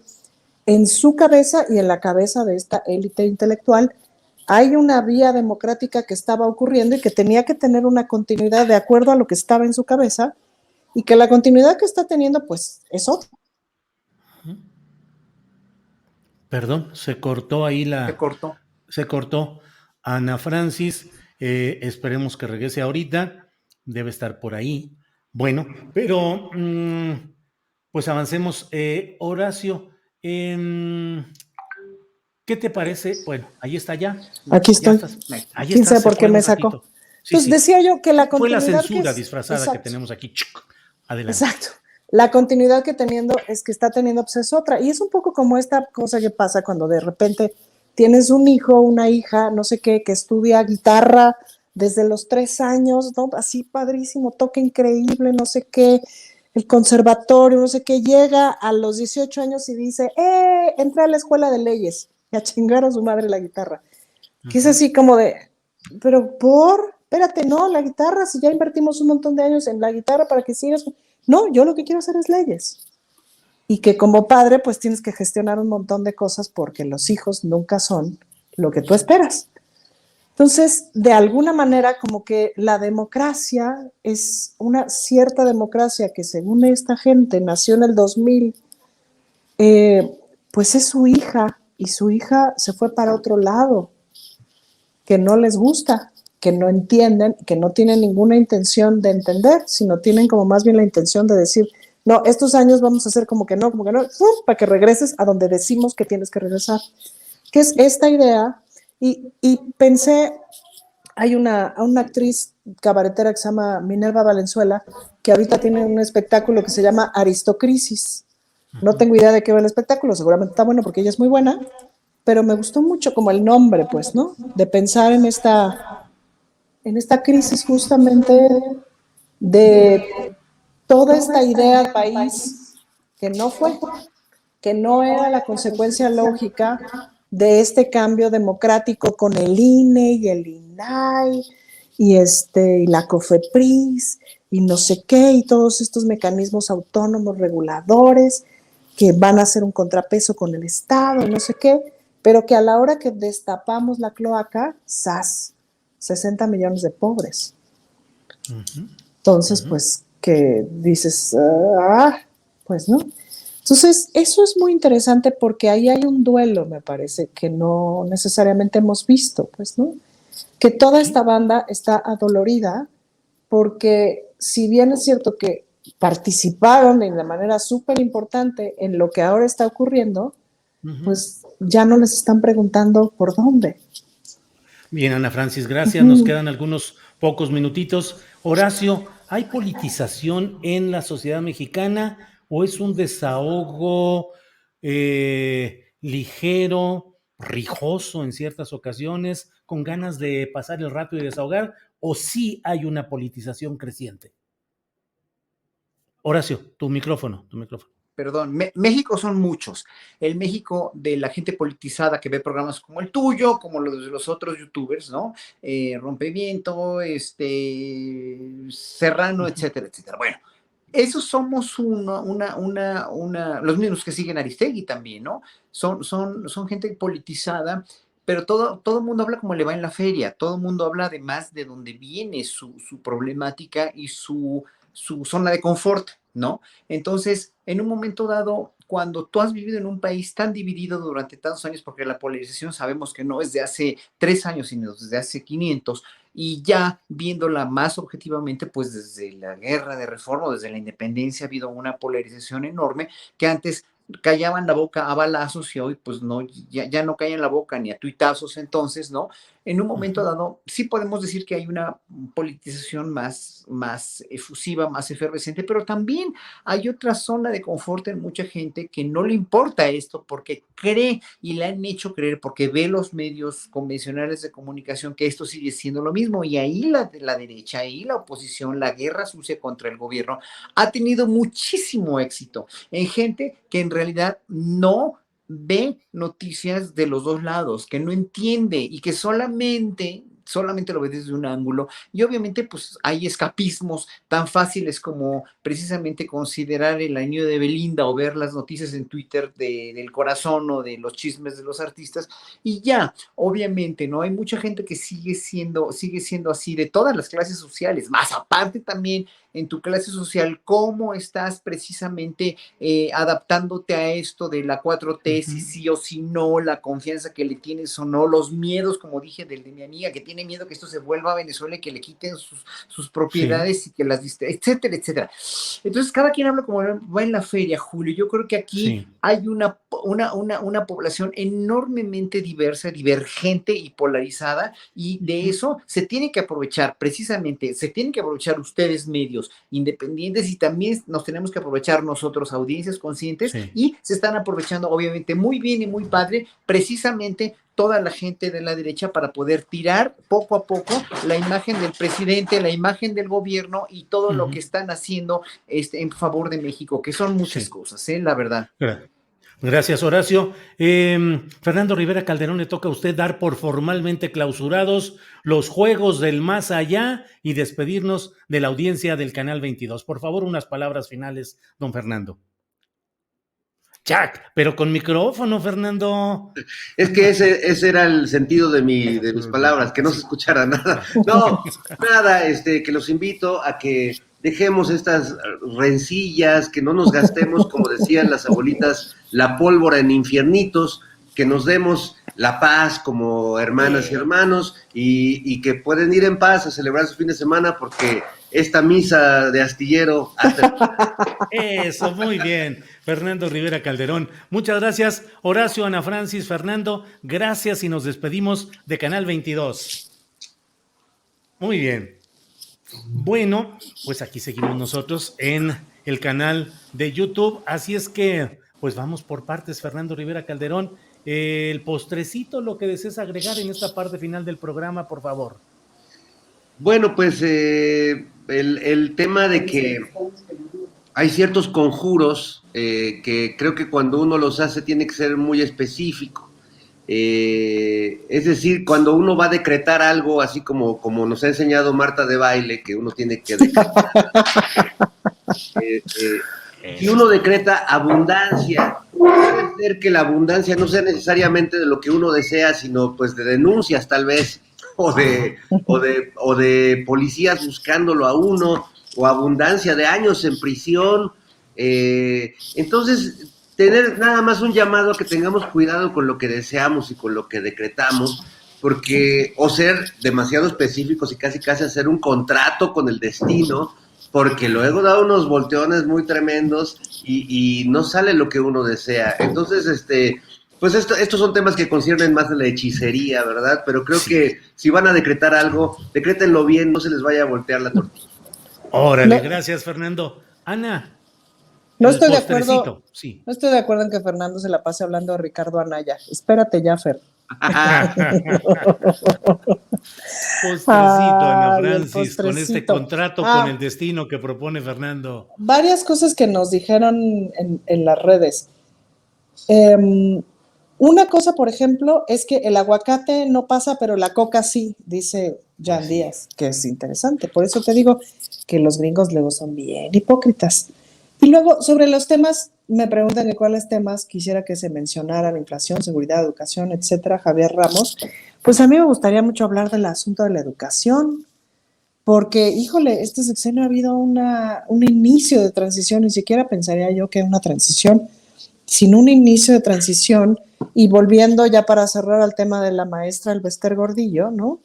en su cabeza y en la cabeza de esta élite intelectual hay una vía democrática que estaba ocurriendo y que tenía que tener una continuidad de acuerdo a lo que estaba en su cabeza y que la continuidad que está teniendo pues es otra. Perdón, se cortó ahí Se cortó. se cortó. Ana Francis, esperemos que regrese ahorita, debe estar por ahí. Bueno, pero pues avancemos. Horacio, ¿qué te parece? Bueno, ahí está ya. Aquí Ya estoy. estás. Ahí ¿Quién estás, sabe se por qué fue me un sacó? ratito. Sí, Entonces sí. decía yo que la Fue la continuidad censura que disfrazada exacto, que tenemos aquí. Adelante. Exacto. La continuidad que teniendo es que está teniendo pues es otra. Y es un poco como esta cosa que pasa cuando de repente tienes un hijo, una hija, no sé qué, que estudia guitarra desde los 3 años, ¿no? Así padrísimo, toca increíble, no sé qué, el conservatorio, no sé qué, llega a los 18 años y dice, entra a la escuela de leyes y a chingar a su madre la guitarra. Que es así como de, pero espérate, no, la guitarra, si ya invertimos un montón de años en la guitarra para que sigas. No, yo lo que quiero hacer es leyes. Y que como padre, pues tienes que gestionar un montón de cosas porque los hijos nunca son lo que tú esperas. Entonces, de alguna manera, como que la democracia es una cierta democracia que según esta gente nació en el 2000, pues es su hija y su hija se fue para otro lado, que no les gusta, que no entienden, que no tienen ninguna intención de entender, sino tienen como más bien la intención de decir, no, estos años vamos a hacer como que no, para que regreses a donde decimos que tienes que regresar. ¿Qué es esta idea? Y pensé, hay una actriz cabaretera que se llama Minerva Valenzuela, que ahorita tiene un espectáculo que se llama Aristocrisis. No tengo idea de qué va el espectáculo, seguramente está bueno porque ella es muy buena, pero me gustó mucho como el nombre, pues, ¿no? De pensar en esta crisis justamente de toda esta idea de país que no fue, que no era la consecuencia lógica de este cambio democrático con el INE y el INAI y la COFEPRIS y no sé qué y todos estos mecanismos autónomos reguladores que van a ser un contrapeso con el Estado y no sé qué, pero que a la hora que destapamos la cloaca, ¡zas! 60 millones de pobres. Entonces, pues, que dices, pues no. Entonces, eso es muy interesante porque ahí hay un duelo, me parece, que no necesariamente hemos visto, pues, ¿no? Que toda esta banda está adolorida porque si bien es cierto que participaron de manera súper importante en lo que ahora está ocurriendo, pues ya no les están preguntando por dónde. Bien, Ana Francis, gracias. Nos quedan algunos pocos minutitos. Horacio, ¿hay politización en la sociedad mexicana o es un desahogo ligero, rijoso en ciertas ocasiones, con ganas de pasar el rato y desahogar, o sí hay una politización creciente? Horacio, tu micrófono. Perdón, México son muchos. El México de la gente politizada que ve programas como el tuyo, como los de los otros youtubers, ¿no? Rompeviento, Serrano, etcétera, etcétera. Bueno, esos somos los mismos que siguen Aristegui también, ¿no? Son gente politizada, pero todo el mundo habla como le va en la feria, todo el mundo habla además de dónde viene su problemática y su zona de confort, ¿no? Entonces, en un momento dado, cuando tú has vivido en un país tan dividido durante tantos años, porque la polarización sabemos que no es de hace 3 años, sino desde hace 500, y ya viéndola más objetivamente, pues desde la guerra de reforma, desde la independencia, ha habido una polarización enorme que antes callaban la boca a balazos y hoy pues no, ya no callan la boca ni a tuitazos. Entonces, ¿no? En un momento dado sí podemos decir que hay una politización más efusiva, más efervescente, pero también hay otra zona de confort en mucha gente que no le importa esto porque cree y le han hecho creer, porque ve los medios convencionales de comunicación que esto sigue siendo lo mismo, y ahí la derecha, ahí la oposición, la guerra sucia contra el gobierno ha tenido muchísimo éxito en gente que en realidad no ve noticias de los dos lados, que no entiende y que solamente lo ve desde un ángulo, y obviamente pues hay escapismos tan fáciles como precisamente considerar el anillo de Belinda o ver las noticias en Twitter del corazón o de los chismes de los artistas, y ya, obviamente, ¿no? Hay mucha gente que sigue siendo así de todas las clases sociales, más aparte también en tu clase social, cómo estás precisamente adaptándote a esto de la 4T, si sí o si no, la confianza que le tienes o no, los miedos, como dije, del de mi amiga, que tiene miedo que esto se vuelva a Venezuela y que le quiten sus propiedades, y que las etcétera, etcétera. Entonces, cada quien habla como va en la feria, Julio. Yo creo que aquí hay una población enormemente diversa, divergente y polarizada, y de eso se tiene que aprovechar, precisamente, se tienen que aprovechar ustedes, medios independientes, y también nos tenemos que aprovechar nosotros, audiencias conscientes, y se están aprovechando obviamente muy bien y muy padre precisamente toda la gente de la derecha para poder tirar poco a poco la imagen del presidente, la imagen del gobierno y todo lo que están haciendo en favor de México, que son muchas cosas, la verdad. Gracias, Horacio. Fernando Rivera Calderón, le toca a usted dar por formalmente clausurados los Juegos del Más Allá y despedirnos de la audiencia del Canal 22. Por favor, unas palabras finales, don Fernando. Jack, pero con micrófono, Fernando. Es que ese era el sentido de mis palabras, que no se escuchara nada. No, nada, que los invito a que dejemos estas rencillas, que no nos gastemos, como decían las abuelitas, la pólvora en infiernitos, que nos demos la paz como hermanas y hermanos, y que pueden ir en paz a celebrar su fin de semana, porque esta misa de astillero Eso, muy bien, Fernando Rivera Calderón. Muchas gracias, Horacio, Ana Francis, Fernando, gracias, y nos despedimos de Canal 22. Muy bien. Bueno, pues aquí seguimos nosotros en el canal de YouTube, así es que pues vamos por partes, Fernando Rivera Calderón. El postrecito, lo que desees agregar en esta parte final del programa, por favor. Bueno, pues el tema de que hay ciertos conjuros que creo que cuando uno los hace tiene que ser muy específico. Es decir, cuando uno va a decretar algo, así como nos ha enseñado Marta de Baile, que uno tiene que decretar. Si uno decreta abundancia, puede ser que la abundancia no sea necesariamente de lo que uno desea, sino pues de denuncias tal vez, o de policías buscándolo a uno, o abundancia de años en prisión. Entonces, tener nada más un llamado a que tengamos cuidado con lo que deseamos y con lo que decretamos, porque, o ser demasiado específicos y casi hacer un contrato con el destino, porque luego da unos volteones muy tremendos y no sale lo que uno desea. Entonces, pues estos son temas que conciernen más de la hechicería, ¿verdad? Pero creo que si van a decretar algo, decrétenlo bien, no se les vaya a voltear la tortilla. Órale, No, gracias, Fernando. Ana, no el estoy de acuerdo, postrecito, sí. no estoy de acuerdo en que Fernando se la pase hablando de Ricardo Anaya. Espérate ya, Fer. Postrecito, Ana Ay, el Francis, con este postrecito. contrato con el Ah, destino que propone Fernando. varias cosas que nos dijeron en las redes. Eh, una cosa, por ejemplo, es que el aguacate no pasa, pero la coca sí, dice Pues Jan sí. Díaz, que es interesante. Por eso te digo que los gringos luego son bien hipócritas. Y luego, sobre los temas, me preguntan de cuáles temas quisiera que se mencionaran: inflación, seguridad, educación, etcétera, Javier Ramos. Pues a mí me gustaría mucho hablar del asunto de la educación, porque, híjole, este sexenio ha habido un inicio de transición, ni siquiera pensaría yo que una transición, sin un inicio de transición. Y volviendo ya para cerrar al tema de la maestra Elbester Gordillo, ¿no?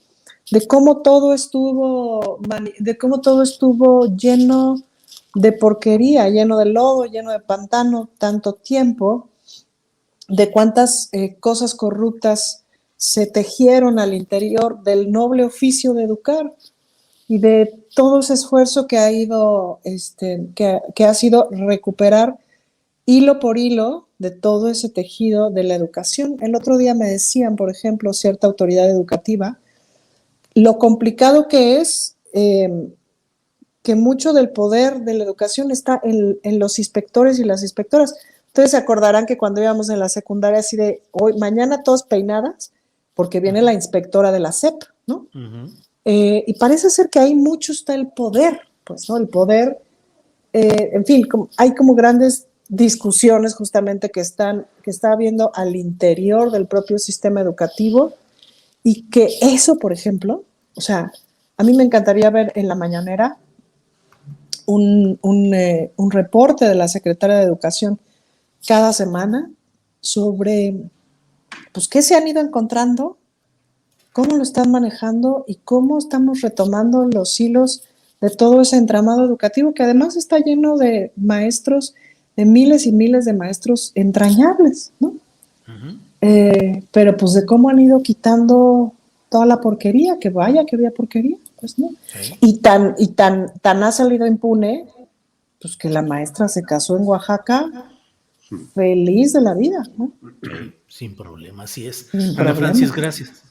De cómo todo estuvo lleno de porquería, lleno de lodo, lleno de pantano, tanto tiempo, de cuántas cosas corruptas se tejieron al interior del noble oficio de educar y de todo ese esfuerzo que ha ido, que ha sido recuperar hilo por hilo de todo ese tejido de la educación. El otro día me decían, por ejemplo, cierta autoridad educativa, lo complicado que es que mucho del poder de la educación está en los inspectores y las inspectoras. Ustedes se acordarán que cuando íbamos en la secundaria, así de hoy, mañana todos peinadas, porque viene la inspectora de la SEP, ¿no? Ujú. Y parece ser que ahí mucho está el poder, pues, ¿no? El poder, en fin, hay como grandes discusiones justamente que está habiendo al interior del propio sistema educativo, y que eso, por ejemplo, o sea, a mí me encantaría ver en la mañanera un reporte de la secretaria de Educación cada semana sobre, pues, qué se han ido encontrando, cómo lo están manejando y cómo estamos retomando los hilos de todo ese entramado educativo, que además está lleno de maestros, de miles y miles de maestros entrañables, ¿no? Ujú. Pero pues de cómo han ido quitando toda la porquería, que vaya que había porquería, pues no. Sí. Tan ha salido impune, pues que la maestra se casó en Oaxaca feliz de la vida, ¿no? Sí, sin problema, así es. Sin Ana problema. Francis, gracias.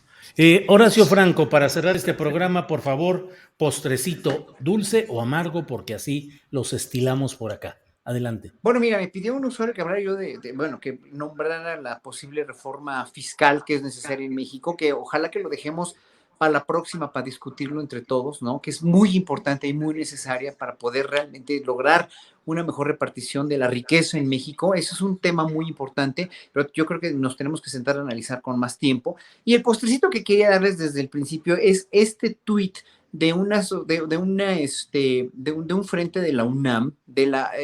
Horacio Franco, para cerrar este programa, por favor, postrecito, dulce o amargo, porque así los estilamos por acá. Adelante. Bueno, mira, me pidió un usuario que hablara yo bueno, que nombrara la posible reforma fiscal que es necesaria en México, que ojalá que lo dejemos para la próxima, para discutirlo entre todos, ¿no? Que es muy importante y muy necesaria para poder realmente lograr una mejor repartición de la riqueza en México. Eso es un tema muy importante, pero yo creo que nos tenemos que sentar a analizar con más tiempo. Y el postrecito que quería darles desde el principio es este tuit de un frente de la UNAM,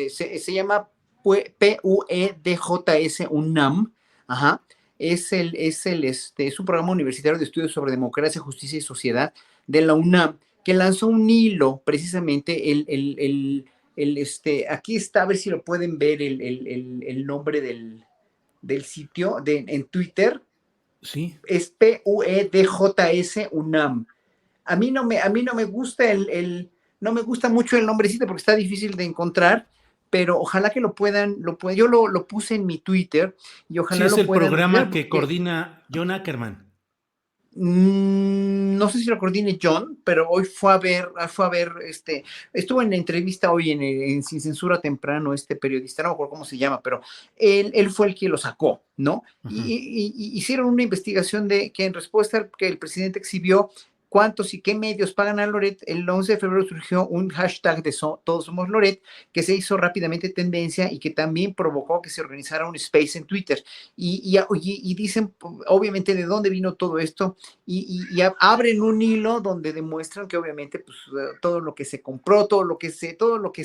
se llama PUEDJS UNAM, ajá, es un programa universitario de estudios sobre democracia, justicia y sociedad de la UNAM, que lanzó un hilo, precisamente, aquí está, a ver si lo pueden ver, el nombre del sitio en Twitter, Sí. es PUEDJS UNAM. A mí no me gusta no me gusta mucho el nombrecito porque está difícil de encontrar, pero ojalá que yo lo puse en mi Twitter y Sí, ojalá es lo el puedan retirar programa que porque coordina John Ackerman. no sé si lo coordine John, pero hoy estuvo en la entrevista hoy en Sin Censura Temprano, este periodista, no me acuerdo cómo se llama, pero él fue el que lo sacó, ¿no? Ujú. Y hicieron una investigación de que en respuesta que el presidente exhibió cuántos y qué medios pagan a Loret, el 11 de febrero surgió un hashtag de Todos Somos Loret, que se hizo rápidamente tendencia y que también provocó que se organizara un space en Twitter. Y dicen, obviamente, de dónde vino todo esto y abren un hilo donde demuestran que obviamente pues, todo lo que se compró, todo lo que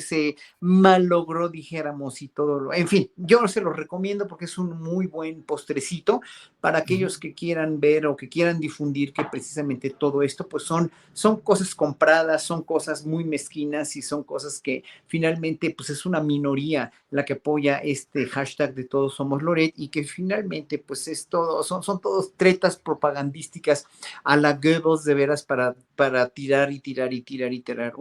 se malogró, dijéramos, y en fin, yo se los recomiendo porque es un muy buen postrecito para aquellos que quieran ver o que quieran difundir que precisamente todo esto esto pues son cosas compradas, son cosas muy mezquinas y son cosas que finalmente pues es una minoría la que apoya este hashtag de Todos Somos Loret y que finalmente pues es todo, son todos tretas propagandísticas a la Goebbels de veras para tirar y tirar y tirar y tirar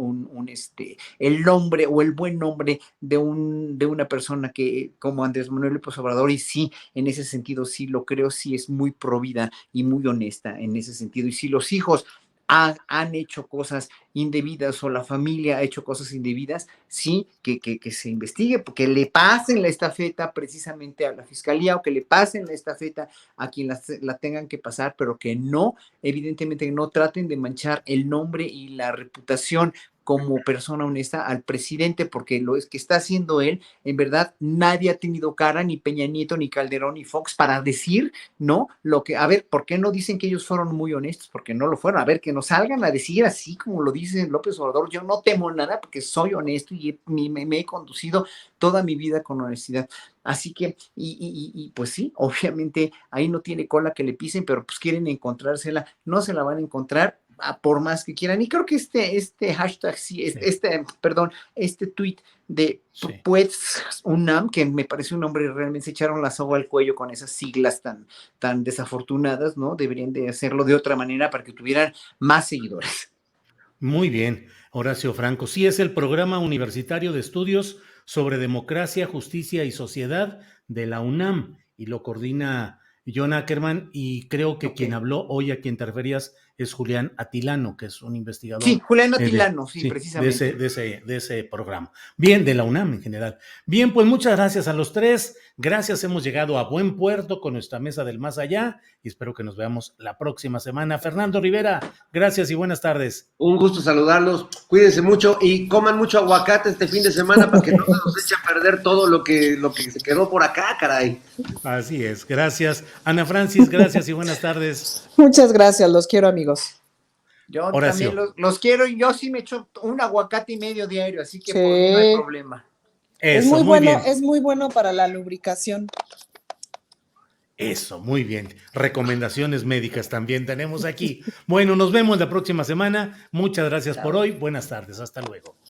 el nombre o el buen nombre de una persona que como Andrés Manuel López Obrador, y sí, en ese sentido sí lo creo, sí es muy provida y muy honesta en ese sentido, y si los hijos han hecho cosas indebidas o la familia ha hecho cosas indebidas, sí, que se investigue, que le pasen la estafeta precisamente a la fiscalía o que le pasen la estafeta a quien la tengan que pasar, pero que no, evidentemente, no traten de manchar el nombre y la reputación como persona honesta al presidente, porque lo es que está haciendo él, en verdad, nadie ha tenido cara, ni Peña Nieto, ni Calderón, ni Fox, para decir, ¿no? Lo que, a ver, ¿por qué no dicen que ellos fueron muy honestos? Porque no lo fueron. A ver, que nos salgan a decir así como lo dice López Obrador, yo no temo nada porque soy honesto y me he conducido toda mi vida con honestidad. Así que, pues sí, obviamente ahí no tiene cola que le pisen, pero pues quieren encontrársela, no se la van a encontrar por más que quieran. Y creo que este hashtag, sí, este tweet de Sí. pues UNAM, que me parece un nombre, realmente se echaron la soga al cuello con esas siglas tan desafortunadas, ¿no? Deberían de hacerlo de otra manera para que tuvieran más seguidores. Muy bien, Horacio Franco. Sí, es el Programa Universitario de Estudios sobre Democracia, Justicia y Sociedad de la UNAM y lo coordina John Ackerman y creo que quien habló hoy, a quien te referías, es Julián Atilano, que es un investigador Sí, Julián Atilano, sí, sí, precisamente. de ese programa. Bien, de la UNAM en general. Bien, pues muchas gracias a los tres. Gracias, hemos llegado a buen puerto con nuestra mesa del más allá y espero que nos veamos la próxima semana. Fernando Rivera, gracias y buenas tardes. Un gusto saludarlos, cuídense mucho y coman mucho aguacate este fin de semana para que no se nos eche a perder todo lo que se quedó por acá, caray. Así es, gracias. Ana Francis, gracias y buenas tardes. Muchas gracias, los quiero, amigos. Yo Horacio. también los quiero y yo sí me echo un aguacate y medio diario, así que Sí. por mí no hay problema. Es Eso, muy muy bueno, bien. es muy bueno para la lubricación. Eso, muy bien. Recomendaciones médicas también tenemos aquí. Bueno, nos vemos la próxima semana. Muchas gracias por hoy. Buenas tardes. Hasta luego.